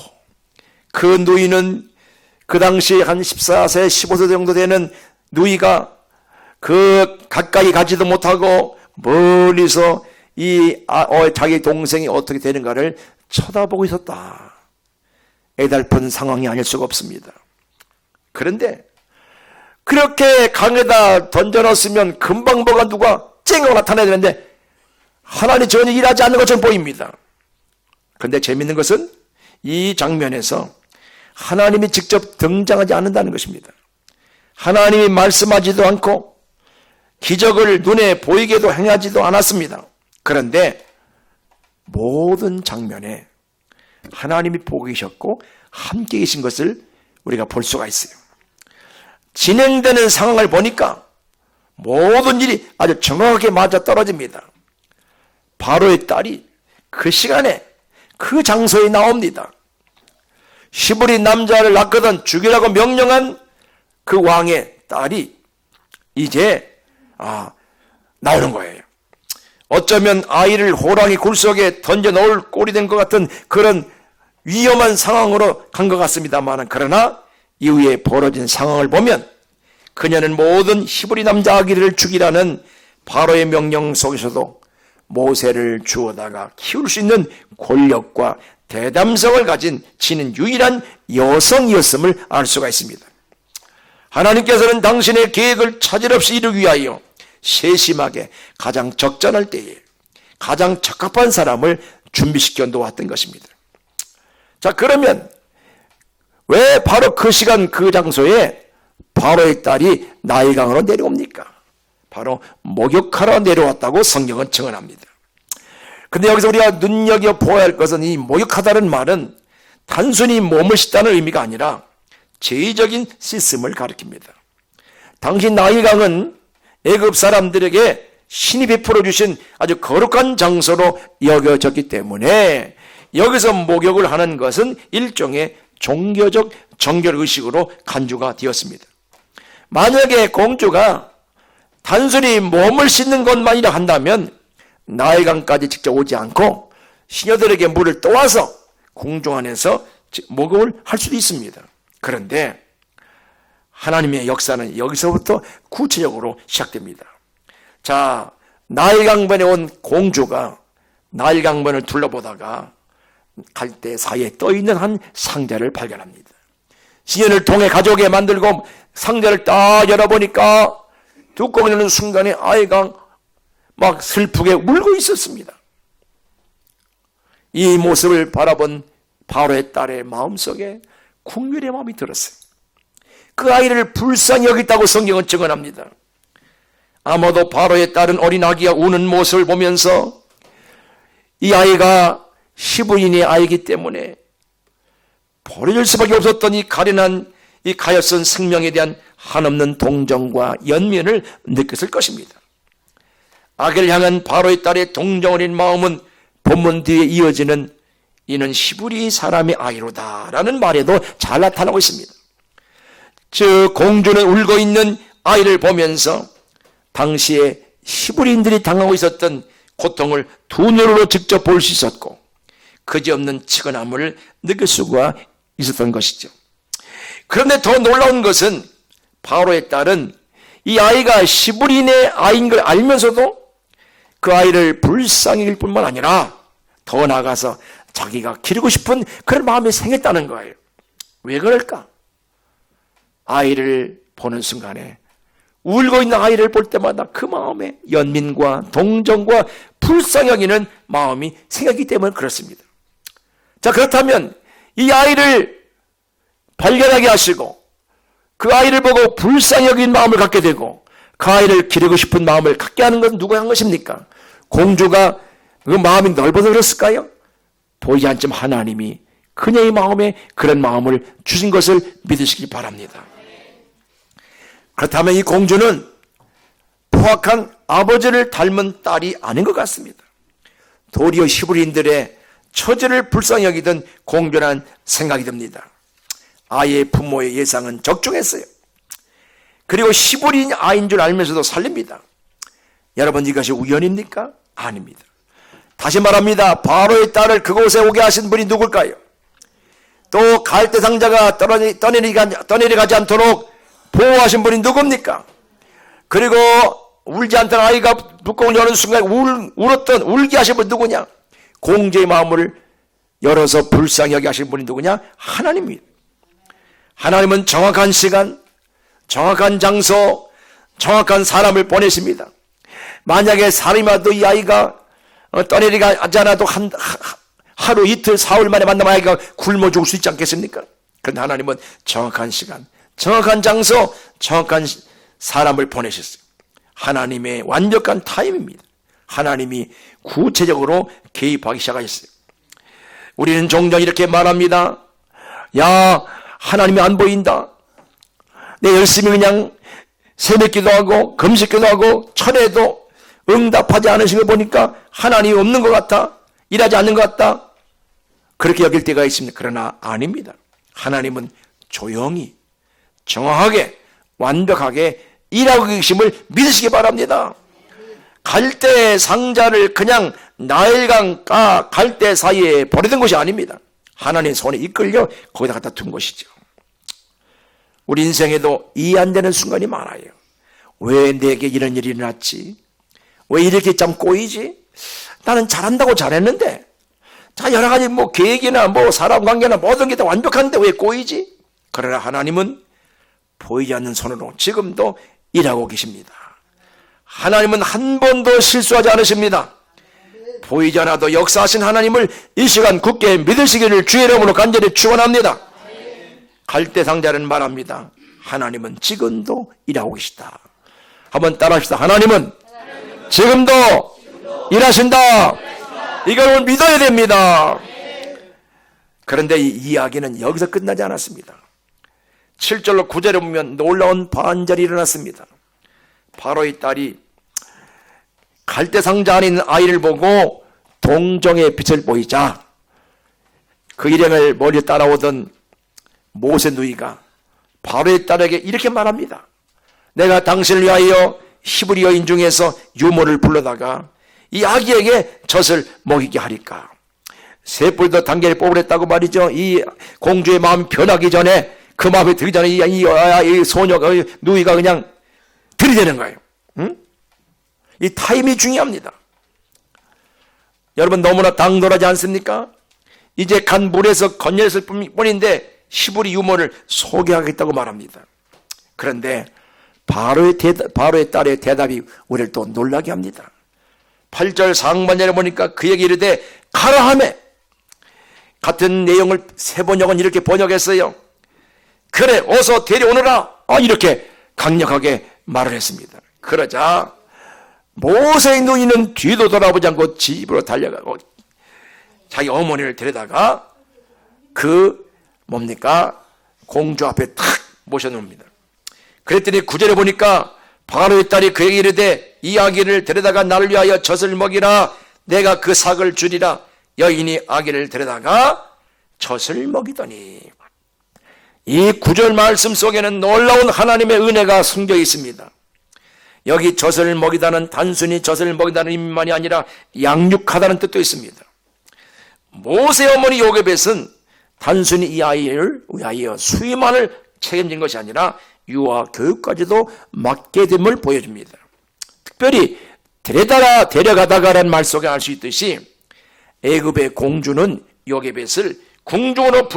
그 누이는 그 당시 한 14세 15세 정도 되는 누이가 그 가까이 가지도 못하고 멀리서 자기 동생이 어떻게 되는가를 쳐다보고 있었다. 애달픈 상황이 아닐 수가 없습니다. 그런데 그렇게 강에다 던져놨으면 금방 뭐가 누가 쨍하고 나타나야 되는데 하나님 전혀 일하지 않는 것처럼 보입니다. 그런데 재밌는 것은 이 장면에서 하나님이 직접 등장하지 않는다는 것입니다. 하나님이 말씀하지도 않고 기적을 눈에 보이게도 행하지도 않았습니다. 그런데 모든 장면에 하나님이 보고 계셨고 함께 계신 것을 우리가 볼 수가 있어요. 진행되는 상황을 보니까 모든 일이 아주 정확하게 맞아떨어집니다. 바로의 딸이 그 시간에 그 장소에 나옵니다. 히브리 남자를 낳거든 죽이라고 명령한 그 왕의 딸이 이제 나오는 거예요. 어쩌면 아이를 호랑이 굴 속에 던져 넣을 꼴이 된 것 같은 그런 위험한 상황으로 간 것 같습니다만, 그러나 이후에 벌어진 상황을 보면 그녀는 모든 히브리 남자 아기를 죽이라는 바로의 명령 속에서도 모세를 주워다가 키울 수 있는 권력과 대담성을 가진 지는 유일한 여성이었음을 알 수가 있습니다. 하나님께서는 당신의 계획을 차질 없이 이루기 위하여 세심하게 가장 적절할 때에 가장 적합한 사람을 준비시켜 놓았던 것입니다. 자, 그러면 왜 바로 그 시간 그 장소에 바로의 딸이 나일강으로 내려옵니까? 바로 목욕하러 내려왔다고 성경은 증언합니다. 근데 여기서 우리가 눈여겨보아야 할 것은 이 목욕하다는 말은 단순히 몸을 씻다는 의미가 아니라 제의적인 씻음을 가리킵니다. 당시 나일강은 애굽 사람들에게 신이 베풀어 주신 아주 거룩한 장소로 여겨졌기 때문에 여기서 목욕을 하는 것은 일종의 종교적 정결의식으로 간주가 되었습니다. 만약에 공주가 단순히 몸을 씻는 것만이라 한다면 나일강까지 직접 오지 않고 시녀들에게 물을 떠와서 궁중 안에서 목욕을 할 수도 있습니다. 그런데 하나님의 역사는 여기서부터 구체적으로 시작됩니다. 자, 나일강변에 온 공주가 나일강변을 둘러보다가 갈대 사이에 떠있는 한 상자를 발견합니다. 시녀를 통해 가져오게 만들고 상자를 딱 열어보니까 뚜껑을 여는 순간에 아이가 막 슬프게 울고 있었습니다. 이 모습을 바라본 바로의 딸의 마음속에 국률의 마음이 들었어요. 그 아이를 불쌍히 여겼다고 성경은 증언합니다. 아마도 바로의 딸은 어린 아기가 우는 모습을 보면서 이 아이가 시부인의 아이이기 때문에 버려질 수밖에 없었던 이 가련한 이 가엾은 생명에 대한 한없는 동정과 연민을 느꼈을 것입니다. 아기를 향한 바로의 딸의 동정 어린 마음은 본문 뒤에 이어지는 이는 시부리 사람의 아이로다 라는 말에도 잘 나타나고 있습니다. 즉 공주는 울고 있는 아이를 보면서 당시에 시부리인들이 당하고 있었던 고통을 두 눈으로 직접 볼 수 있었고 그지없는 치근함을 느낄 수가 있었던 것이죠. 그런데 더 놀라운 것은 바로의 딸은 이 아이가 시부리인의 아이인 걸 알면서도 그 아이를 불쌍히 여길 뿐만 아니라 더 나아가서 자기가 기르고 싶은 그런 마음이 생겼다는 거예요. 왜 그럴까? 아이를 보는 순간에 울고 있는 아이를 볼 때마다 그 마음에 연민과 동정과 불쌍히 여기는 마음이 생겼기 때문에 그렇습니다. 자, 그렇다면 이 아이를 발견하게 하시고 그 아이를 보고 불쌍히 여긴 마음을 갖게 되고 그 아이를 기르고 싶은 마음을 갖게 하는 것은 누가 한 것입니까? 공주가 그 마음이 넓어서 그랬을까요? 보이지 않지만 하나님이 그녀의 마음에 그런 마음을 주신 것을 믿으시기 바랍니다. 그렇다면 이 공주는 포악한 아버지를 닮은 딸이 아닌 것 같습니다. 도리어 시부리인들의 처지를 불쌍히 여기던 공주란 생각이 듭니다. 아이의 부모의 예상은 적중했어요. 그리고 시부리인 아이인 줄 알면서도 살립니다. 여러분, 이것이 우연입니까? 아닙니다. 다시 말합니다. 바로의 딸을 그곳에 오게 하신 분이 누굴까요? 또 갈대 상자가 떠내려가지 않도록 보호하신 분이 누굽니까? 그리고 울지 않던 아이가 뚜껑을 여는 순간 울게 하신 분이 누구냐? 공주의 마음을 열어서 불쌍히 여기 하신 분이 누구냐? 하나님입니다. 하나님은 정확한 시간, 정확한 장소, 정확한 사람을 보내십니다. 만약에 사람이 와도 이 아이가 떠내려가지 않아도 하루 이틀 사흘 만에 만나면 아이가 굶어 죽을 수 있지 않겠습니까? 그런데 하나님은 정확한 시간, 정확한 장소, 정확한 사람을 보내셨어요. 하나님의 완벽한 타임입니다. 하나님이 구체적으로 개입하기 시작하셨어요. 우리는 종종 이렇게 말합니다. 야, 하나님이 안 보인다. 내 열심히 그냥 새벽기도 하고 금식기도 하고 철회도 응답하지 않으신 걸 보니까 하나님이 없는 것 같아. 일하지 않는 것 같다. 그렇게 여길 때가 있습니다. 그러나 아닙니다. 하나님은 조용히 정확하게 완벽하게 일하고 계심을 믿으시기 바랍니다. 갈대 상자를 그냥 나일강과 갈대 사이에 버리던 것이 아닙니다. 하나님의 손에 이끌려 거기다 갖다 둔 것이죠. 우리 인생에도 이해 안 되는 순간이 많아요. 왜 내게 이런 일이 일어났지? 왜 이렇게 참 꼬이지? 나는 잘한다고 잘했는데, 자, 여러 가지 계획이나 사람 관계나 모든 게 다 완벽한데 왜 꼬이지? 그러나 하나님은 보이지 않는 손으로 지금도 일하고 계십니다. 하나님은 한 번도 실수하지 않으십니다. 보이지 않아도 역사하신 하나님을 이 시간 굳게 믿으시기를 주의 이름으로 간절히 축원합니다. 갈대 상자는 말합니다. 하나님은 지금도 일하고 계시다. 한번 따라합시다. 하나님은 지금도 일하신다. 이걸 믿어야 됩니다. 그런데 이 이야기는 여기서 끝나지 않았습니다. 7절로 9절에 보면 놀라운 반절이 일어났습니다. 바로의 딸이 갈대 상자 안에 있는 아이를 보고 동정의 빛을 보이자 그 일행을 멀리 따라오던 모세 누이가 바로의 딸에게 이렇게 말합니다. 내가 당신을 위하여 히브리 여인 중에서 유모를 불러다가 이 아기에게 젖을 먹이게 하리까? 셋불도 단계를 뽑으랬다고 말이죠. 이 공주의 마음 변하기 전에, 그 마음이 들기 전에 이 소녀가, 누이가 그냥 들이대는 거예요. 응? 이 타임이 중요합니다. 여러분, 너무나 당돌하지 않습니까? 이제 간 물에서 건졌을 뿐인데 시부리 유모를 소개하겠다고 말합니다. 그런데 바로의 딸의 대답이 우리를 또 놀라게 합니다. 8절 상반절에 보니까 그에게 이르되 가라 하매, 같은 내용을 세 번역은 이렇게 번역했어요. 그래, 어서 데려오너라. 이렇게 강력하게 말을 했습니다. 그러자 모세의 누이는 뒤도 돌아보지 않고 집으로 달려가고 자기 어머니를 데려다가 공주 앞에 탁 모셔놓습니다. 그랬더니 9절에 보니까 바로의 딸이 그에게 이르되 이 아기를 데려다가 나를 위하여 젖을 먹이라. 내가 그 삭을 주리라. 여인이 아기를 데려다가 젖을 먹이더니, 이 9절 말씀 속에는 놀라운 하나님의 은혜가 숨겨 있습니다. 여기 젖을 먹이다는 단순히 젖을 먹이다는 의미만이 아니라 양육하다는 뜻도 있습니다. 모세 어머니 요게벳은 단순히 이 아이를 위하여 수임만을 책임진 것이 아니라 유아 교육까지도 맡게 됨을 보여줍니다. 특별히 데려가다가라는 말 속에 알 수 있듯이 애굽의 공주는 요게벳을 궁중으로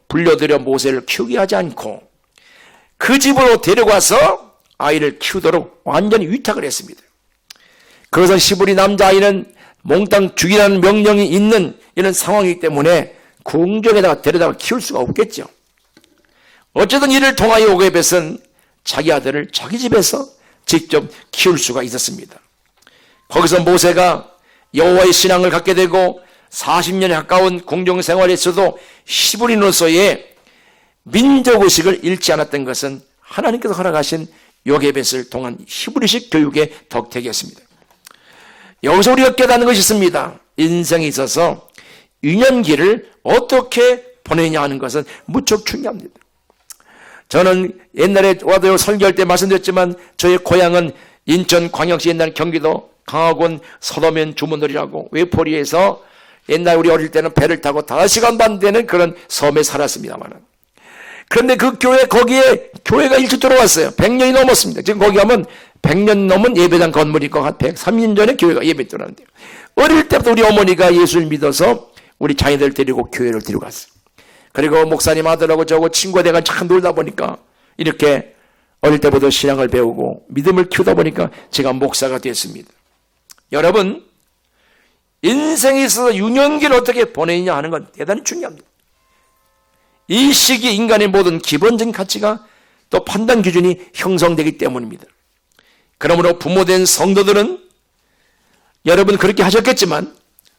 불려들여 모세를 키우게 하지 않고 그 집으로 데려가서 아이를 키우도록 완전히 위탁을 했습니다. 그래서 시부리 남자아이는 몽땅 죽이라는 명령이 있는 이런 상황이기 때문에 궁정에다가 데려다가 키울 수가 없겠죠. 어쨌든 이를 통하여 요게벳은 자기 아들을 자기 집에서 직접 키울 수가 있었습니다. 거기서 모세가 여호와의 신앙을 갖게 되고 40년에 가까운 궁정 생활에서도 시부리노서의 민족의식을 잃지 않았던 것은 하나님께서 허락하신 요게벳을 통한 히브리식 교육의 덕택이었습니다. 여기서 우리가 깨닫는 것이 있습니다. 인생에 있어서 유년기를 어떻게 보내냐 하는 것은 무척 중요합니다. 저는 옛날에 와도 설교할 때 말씀드렸지만 저의 고향은 인천광역시, 옛날 경기도 강화군 서도면 주문들이라고 외포리에서 옛날 우리 어릴 때는 배를 타고 5시간 반 되는 그런 섬에 살았습니다만, 그런데 그 거기에 교회가 일찍 들어왔어요. 100년이 넘었습니다. 지금 거기 가면 100년 넘은 예배당 건물이 있고 한 103년 전에 교회가 예배 들어왔는데요. 어릴 때부터 우리 어머니가 예수를 믿어서 우리 자녀들 데리고 교회를 데려갔어요. 그리고 목사님 아들하고 저하고 친구가 돼가 참 놀다 보니까 이렇게 어릴 때부터 신앙을 배우고 믿음을 키우다 보니까 제가 목사가 됐습니다. 여러분, 인생에 있어서 유년기를 어떻게 보내느냐 하는 건 대단히 중요합니다. 이 시기에 인간의 모든 기본적인 가치가 또 판단 기준이 형성되기 때문입니다. 그러므로 부모된 성도들은 여러분 그렇게 하셨겠지만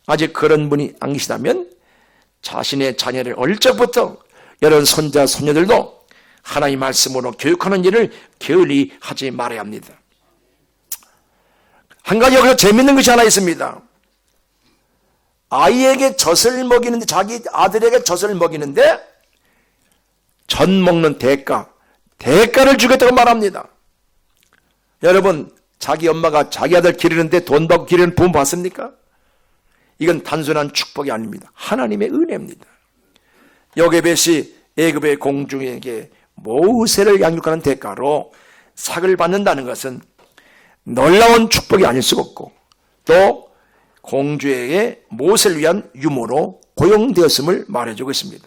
아직 그런 분이 안 계시다면 자신의 자녀를 어릴 적부터 여러분 손자 손녀들도 하나님의 말씀으로 교육하는 일을 게을리 하지 말아야 합니다. 한 가지 여기서 재밌는 것이 하나 있습니다. 아이에게 젖을 먹이는데, 자기 아들에게 젖을 먹이는데 젖 먹는 대가를 주겠다고 말합니다. 여러분, 자기 엄마가 자기 아들 기르는데 돈 받고 기르는 부모 봤습니까? 이건 단순한 축복이 아닙니다. 하나님의 은혜입니다. 요게벳이 애굽의 공주에게 모세를 양육하는 대가로 삭을 받는다는 것은 놀라운 축복이 아닐 수가 없고, 또 공주에게 모세를 위한 유모로 고용되었음을 말해주고 있습니다.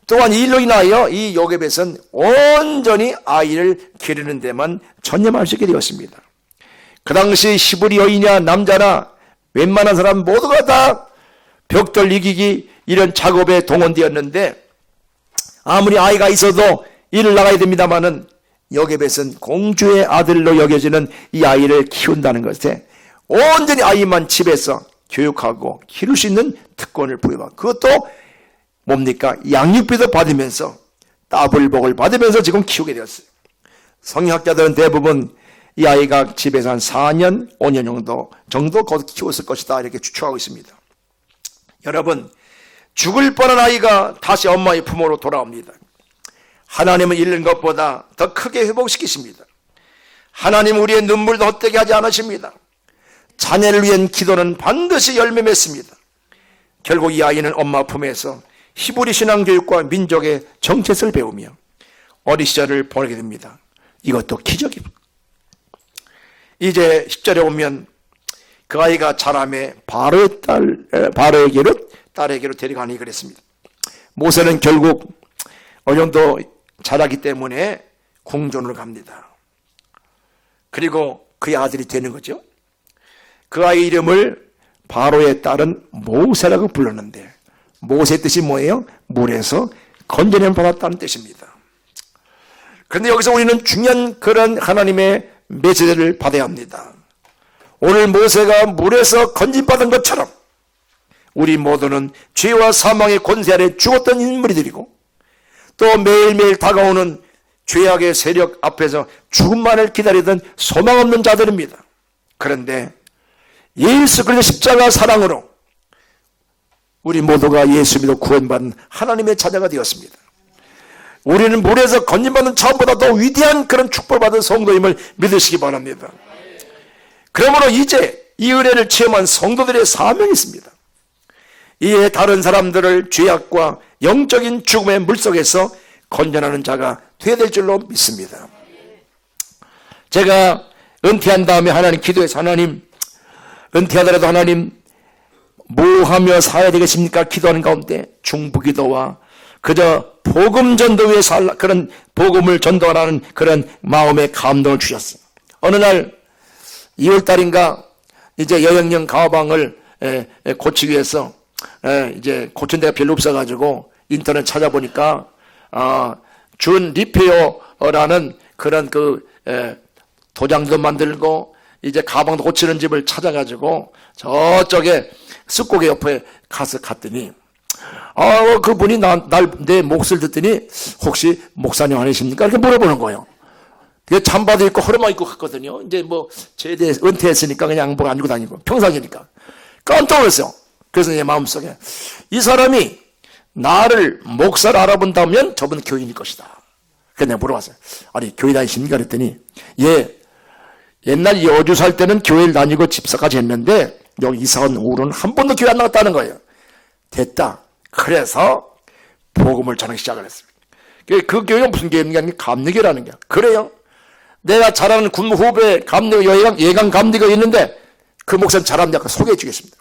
또한 이 일로 인하여 이 요게벳은 온전히 아이를 기르는 데만 전념할 수 있게 되었습니다. 그 당시 히브리 여인이나 남자나 웬만한 사람 모두가 다 벽돌 이기기 이런 작업에 동원되었는데, 아무리 아이가 있어도 일을 나가야 됩니다마는 요게벳은 공주의 아들로 여겨지는 이 아이를 키운다는 것에 온전히 아이만 집에서 교육하고 기를 수 있는 특권을 부여받고, 그것도 뭡니까? 양육비도 받으면서 따블복을 받으면서 지금 키우게 되었어요. 성경학자들은 대부분 이 아이가 집에서 한 4년, 5년 정도 곧 키웠을 것이다 이렇게 추측하고 있습니다. 여러분, 죽을 뻔한 아이가 다시 엄마의 부모로 돌아옵니다. 하나님은 잃는 것보다 더 크게 회복시키십니다. 하나님은 우리의 눈물도 헛되게 하지 않으십니다. 자녀를 위한 기도는 반드시 열매 맺습니다. 결국 이 아이는 엄마 품에서 히브리 신앙교육과 민족의 정체성을 배우며 어린 시절을 보내게 됩니다. 이것도 기적입니다. 이제 10절에 오면 그 아이가 자라매 딸에게로 데려가니 그랬습니다. 모세는 결국 어느 정도 자라기 때문에 궁전으로 갑니다. 그리고 그의 아들이 되는 거죠. 그 아이 이름을 바로의 딸은 모세라고 불렀는데, 모세의 뜻이 뭐예요? 물에서 건져냄을 받았다는 뜻입니다. 그런데 여기서 우리는 중요한 그런 하나님의 메시지를 받아야 합니다. 오늘 모세가 물에서 건짐받은 것처럼 우리 모두는 죄와 사망의 권세 아래 죽었던 인물이들이고, 또 매일매일 다가오는 죄악의 세력 앞에서 죽음만을 기다리던 소망 없는 자들입니다. 그런데 예수 그리스도의 십자가 사랑으로 우리 모두가 예수 믿어 구원받은 하나님의 자녀가 되었습니다. 우리는 물에서 건짐받는 처음보다 더 위대한 그런 축복받은 성도임을 믿으시기 바랍니다. 그러므로 이제 이 은혜를 체험한 성도들의 사명이 있습니다. 이에 다른 사람들을 죄악과 영적인 죽음의 물속에서 건져내는 자가 되어야 될 줄로 믿습니다. 제가 은퇴한 다음에 하나님 기도해서, 하나님 은퇴하더라도 하나님 뭐 하며 살아야 되겠습니까? 기도하는 가운데 중부기도와 그저 복음 전도 위에 그런 복음을 전도하라는 그런 마음의 감동을 주셨어요. 어느 날 2월달인가 이제 여행용 가방을 고치기 위해서 이제 고친 데가 별로 없어가지고 인터넷 찾아보니까 준 리페어라는 그런 도장도 만들고 이제 가방도 고치는 집을 찾아가지고 저쪽에 습곡의 옆에 갔더니 그분이 내 몫을 듣더니 혹시 목사님 아니십니까? 이렇게 물어보는 거예요. 잠바도 입고 허리만 입고 갔거든요. 이제 뭐 제대 은퇴했으니까 그냥 양복 안 입고 다니고 평상이니까 깜짝 놀랐어요. 그래서 내 마음속에 이 사람이 나를 목사를 알아본다면 저분 교인일 것이다. 그래서 내가 물어봤어요. 아니 교회 다니십니까? 그랬더니 예, 옛날 여주 살 때는 교회를 다니고 집사까지 했는데 여기 이사 온 후로는 한 번도 교회 안 나갔다는 거예요. 됐다. 그래서 복음을 전하기 시작을 했습니다. 그 교회가 무슨 교회인가? 감리교라는 게. 그래요. 내가 잘 아는 군무 후배 예강 감리교가 있는데 그 목사님 잘합니다. 소개해 주겠습니다.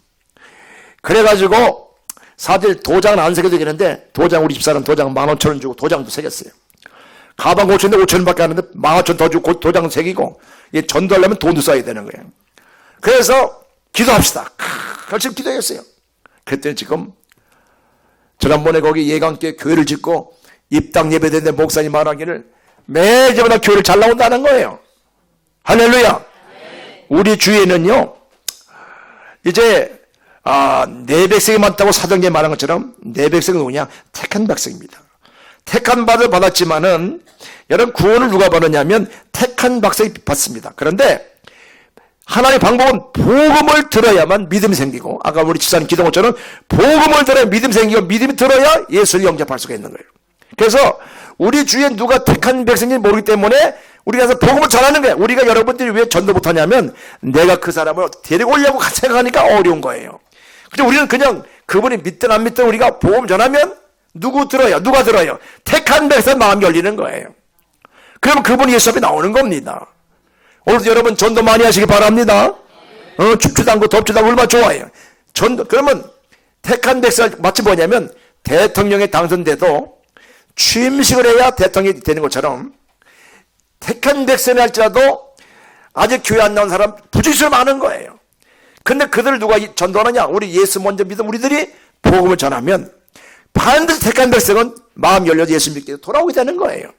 그래가지고 사실 도장은 안 새겨도 되는데 도장 우리 집사람 도장 15,000원 주고 도장도 새겼어요. 가방 고치는데 5,000원밖에 안 하는데 15,000원 더 주고 도장 새기고 전도하려면 돈도 써야 되는 거예요. 그래서 기도합시다. 열심히 기도했어요. 그랬더니 지금 지난번에 거기 예강교회 교회를 짓고 입당 예배되는데 목사님 말하기를 매일 저마다 교회를 잘 나온다는 거예요. 할렐루야. 우리 주위에는요 이제 내 백성이 많다고 사도행전에 말한 것처럼 내 백성은 누구냐? 택한 백성입니다. 택한 받을 받았지만은 여러분 구원을 누가 받느냐면 택한 백성이 받습니다. 그런데 하나님의 방법은 복음을 들어야만 믿음이 생기고, 아까 우리 집사님 기도한 것처럼 복음을 들어야 믿음이 생기고 믿음이 들어야 예수를 영접할 수가 있는 거예요. 그래서 우리 주위에 누가 택한 백성인지 모르기 때문에 우리가 가서 복음을 전하는 거예요. 우리가 여러분들이 왜 전도 못하냐면 내가 그 사람을 데리고 오려고 생각하니까 어려운 거예요. 근데 우리는 그냥 그분이 믿든 안 믿든 우리가 복음 전하면 누가 들어요? 택한 백성 마음이 열리는 거예요. 그러면 그분이 예수 앞에 나오는 겁니다. 오늘도 여러분 전도 많이 하시기 바랍니다. 춥지도 않고 덥지도 않고 얼마나 좋아요. 전도. 그러면 택한 백성 마치 뭐냐면 대통령에 당선돼도 취임식을 해야 대통령이 되는 것처럼 택한 백성이 할지라도 아직 교회 안 나온 사람 부지런히 많은 거예요. 근데 그들을 누가 전도하느냐? 우리 예수 먼저 믿은 우리들이 복음을 전하면 반드시 택한 백성은 마음 열려서 예수 믿게 돌아오게 되는 거예요.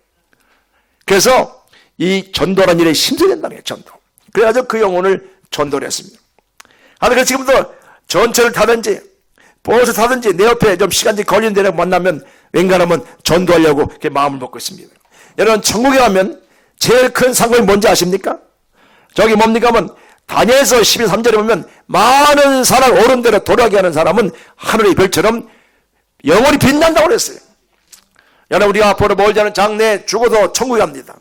그래서 이 전도라는 일에 힘써야 된다는 거예요. 전도. 그래가지고 그 영혼을 전도를 했습니다. 그래서 지금도 전철을 타든지 버스 타든지 내 옆에 좀 시간이 걸리는 데를 만나면 웬간하면 전도하려고 이렇게 마음을 먹고 있습니다. 여러분 천국에 가면 제일 큰 상급이 뭔지 아십니까? 저기 뭡니까 하면 다니엘서 12:3절에 보면 많은 사람 어른들을 돌아가게 하는 사람은 하늘의 별처럼 영원히 빛난다고 그랬어요. 여러분 우리가 앞으로 멀지 않은 장래에 죽어도 천국에 갑니다.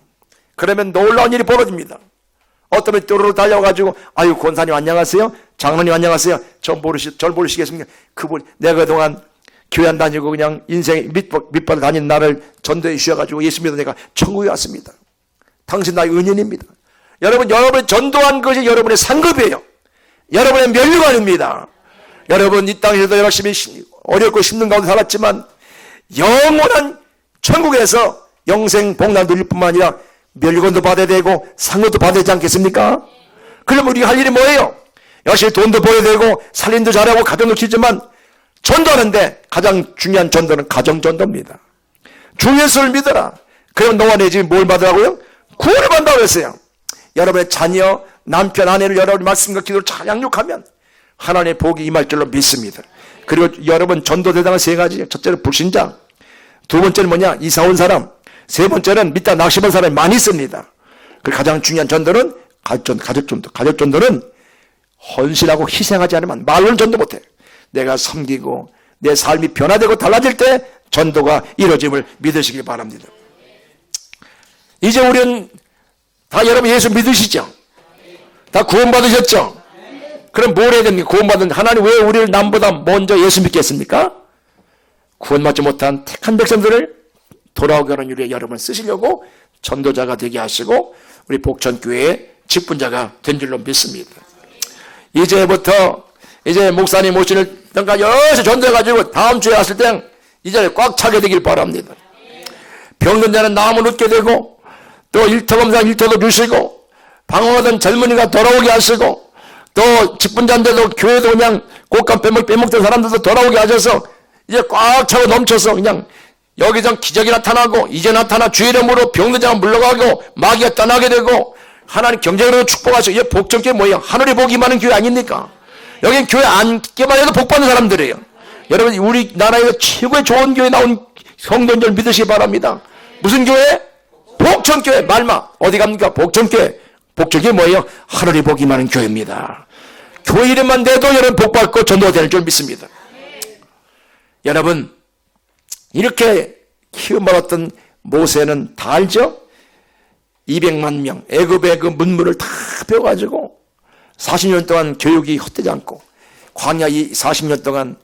그러면 놀라운 일이 벌어집니다. 어떤 분이 또르르 달려가지고 아유 권사님 안녕하세요, 장로님 안녕하세요, 절 모르시겠습니까? 그분 내가 그동안 교회 안 다니고 그냥 인생 밑바닥 다닌 나를 전도해 주셔가지고 예수 믿어 내가 천국에 왔습니다. 당신 나의 은인입니다. 여러분이 전도한 것이 여러분의 상급이에요. 여러분의 면류관입니다. 여러분 이 땅에서도 열심히 어렵고 힘든 가운데 살았지만 영원한 천국에서 영생 복날 누릴 뿐만 아니라 면류관도 받아야 되고 상급도 받아야 되지 않겠습니까? 그럼 우리가 할 일이 뭐예요? 열심히 돈도 벌어야 되고 살림도 잘하고 가정도 키지만 전도하는데 가장 중요한 전도는 가정전도입니다. 주 예수를 믿어라. 그럼 너와 내 집이 뭘 받으라고요? 구원을 받는다고 했어요. 여러분의 자녀, 남편, 아내를 여러분의 말씀과 기도를 잘 양육하면 하나님의 복이 임할 줄로 믿습니다. 그리고 여러분 전도 대상은 세 가지. 첫째는 불신자, 두 번째는 뭐냐? 이사 온 사람, 세 번째는 밑다 낚시본 사람이 많이 있습니다. 그 가장 중요한 전도는 가족전도. 가족전도는 헌신하고 희생하지 않으면 말로는 전도 못해. 내가 섬기고 내 삶이 변화되고 달라질 때 전도가 이루어짐을 믿으시기 바랍니다. 이제 우리는 다 여러분 예수 믿으시죠? 다 구원받으셨죠? 그럼 뭘 해야 됩니까? 구원받은 하나님 왜 우리를 남보다 먼저 예수 믿겠습니까? 구원받지 못한 택한 백성들을 돌아오게 하는 일에 여러분 쓰시려고 전도자가 되게 하시고 우리 복천교회의 직분자가 된 줄로 믿습니다. 이제부터 이제 목사님 모시는 때까지 여기서 전도해가지고 다음 주에 왔을 때 이 자리에 꽉 차게 되길 바랍니다. 병든 자는 나음을 얻게 되고 또 일터검사 일터도 주시고 방황하던 젊은이가 돌아오게 하시고 또 직분자인데도 교회도 그냥 꽃감 빼먹던 사람들도 돌아오게 하셔서 이제 꽉 차고 넘쳐서 그냥 여기저기 기적이 나타나고 이제 나타나 주의 이름으로 병든 자가 물러가고 마귀가 떠나게 되고 하나님 경제적으로 축복하시고 이게 복전교회 뭐예요? 하늘의 복이 많은 교회 아닙니까? 여긴 교회 앉기만 해도 복 받는 사람들이에요. 여러분 우리나라에서 최고의 좋은 교회 나온 성도인 줄 믿으시기 바랍니다. 무슨 교회? 복천교회. 말마 어디 갑니까? 복천교회. 복천교회 뭐예요? 하늘의 복이 많은 교회입니다. 교회 이름만 내도 여러분 복 받고 전도가 될 줄 믿습니다. 여러분 이렇게 키움받았던 모세는 다 알죠? 200만 명 애굽의 그 문물을 다 배워가지고 40년 동안 교육이 헛되지 않고 광야 40년 동안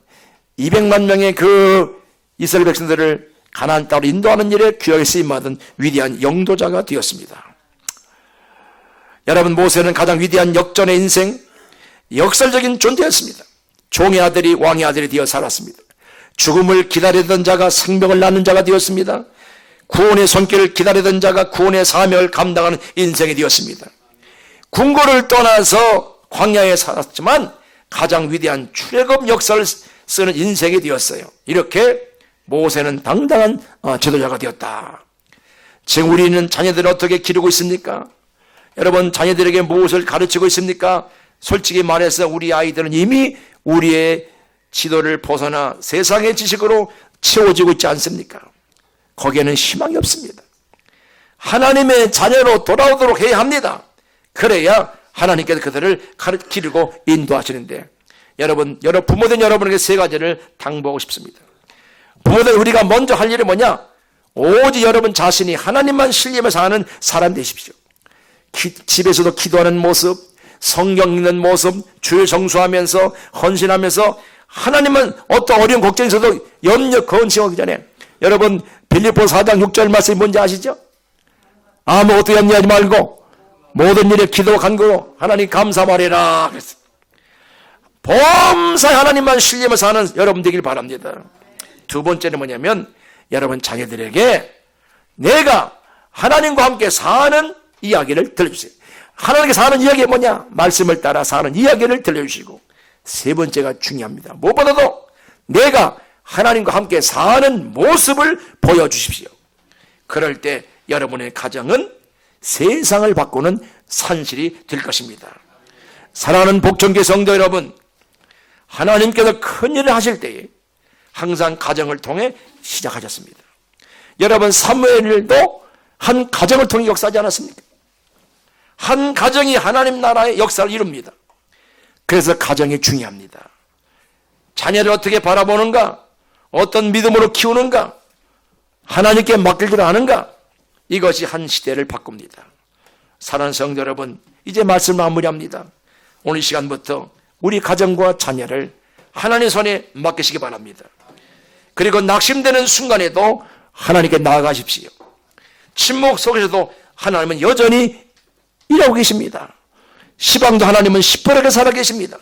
200만 명의 그 이스라엘 백성들을 가나안 땅으로 인도하는 일에 귀하게 쓰임받은 위대한 영도자가 되었습니다. 여러분 모세는 가장 위대한 역전의 인생, 역설적인 존재였습니다. 종의 아들이 왕의 아들이 되어 살았습니다. 죽음을 기다리던 자가 생명을 낳는 자가 되었습니다. 구원의 손길을 기다리던 자가 구원의 사명을 감당하는 인생이 되었습니다. 궁궐을 떠나서 광야에 살았지만 가장 위대한 출애굽 역사를 쓰는 인생이 되었어요. 이렇게 모세는 당당한 지도자가 되었다. 지금 우리는 자녀들을 어떻게 기르고 있습니까? 여러분 자녀들에게 무엇을 가르치고 있습니까? 솔직히 말해서 우리 아이들은 이미 우리의 지도를 벗어나 세상의 지식으로 채워지고 있지 않습니까? 거기에는 희망이 없습니다. 하나님의 자녀로 돌아오도록 해야 합니다. 그래야 하나님께서 그들을 기르고 인도하시는데 여러분 부모된 여러분에게 세 가지를 당부하고 싶습니다. 부모된 우리가 먼저 할 일이 뭐냐? 오직 여러분 자신이 하나님만 신뢰하면서 사는 사람 되십시오. 집에서도 기도하는 모습, 성경 읽는 모습, 주일 정수하면서 헌신하면서 하나님은 어떤 어려운 걱정이 있어도 염려 건심하기 전에 여러분 빌립보 4장 6절 말씀이 뭔지 아시죠? 아무것도 염려하지 말고 모든 일에 기도 간구로 하나님 감사 말해라 그랬어요. 범사에 하나님만 신뢰하면서 사는 여러분 되길 바랍니다. 두 번째는 뭐냐면 여러분 자녀들에게 내가 하나님과 함께 사는 이야기를 들려주세요. 하나님께 사는 이야기가 뭐냐? 말씀을 따라 사는 이야기를 들려주시고 세 번째가 중요합니다. 무엇보다도 내가 하나님과 함께 사는 모습을 보여주십시오. 그럴 때 여러분의 가정은 세상을 바꾸는 산실이 될 것입니다. 사랑하는 복천교회 성도 여러분, 하나님께서 큰 일을 하실 때에 항상 가정을 통해 시작하셨습니다. 여러분 사무엘도 한 가정을 통해 역사하지 않았습니까? 한 가정이 하나님 나라의 역사를 이룹니다. 그래서 가정이 중요합니다. 자녀를 어떻게 바라보는가? 어떤 믿음으로 키우는가? 하나님께 맡기기로 하는가? 이것이 한 시대를 바꿉니다. 사랑하는 성도 여러분, 이제 말씀 마무리합니다. 오늘 이 시간부터 우리 가정과 자녀를 하나님의 손에 맡기시기 바랍니다. 그리고 낙심되는 순간에도 하나님께 나아가십시오. 침묵 속에서도 하나님은 여전히 일하고 계십니다. 시방도 하나님은 시퍼렇게 살아계십니다.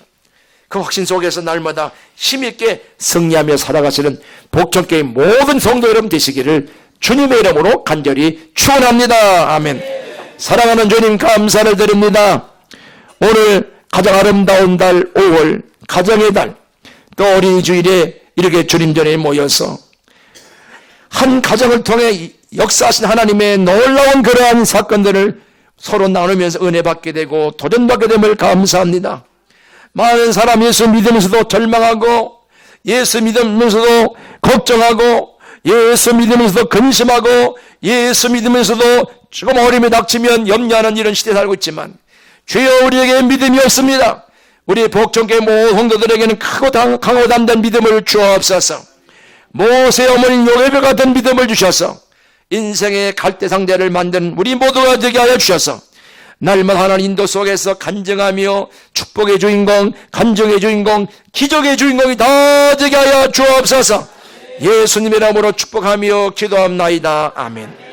그 확신 속에서 날마다 힘있게 승리하며 살아가시는 복전교회 모든 성도 여러분 되시기를 주님의 이름으로 간절히 축원합니다. 아멘. 사랑하는 주님 감사를 드립니다. 오늘 가장 아름다운 달 5월 가정의 달, 또 어린이 주일에 이렇게 주님 전에 모여서 한 가정을 통해 역사하신 하나님의 놀라운 그러한 사건들을 서로 나누면서 은혜 받게 되고 도전받게 됨을 감사합니다. 많은 사람 예수 믿으면서도 절망하고, 예수 믿으면서도 걱정하고, 예수 믿으면서도 근심하고, 예수 믿으면서도 조금 어려움이 닥치면 염려하는 이런 시대에 살고 있지만, 주여 우리에게 믿음이 없습니다. 우리 복종교회 모든 성도들에게는 크고 강하고 단단한 믿음을 주옵소서. 모세 어머니 요셉 같은 믿음을 주셔서 인생의 갈대 상대를 만든 우리 모두가 되게 하여 주셔서 날마다 하나님 인도 속에서 간증하며 축복의 주인공, 간증의 주인공, 기적의 주인공이 다 되게 하여 주옵소서. 예수님의 이름으로 축복하며 기도합나이다. 아멘.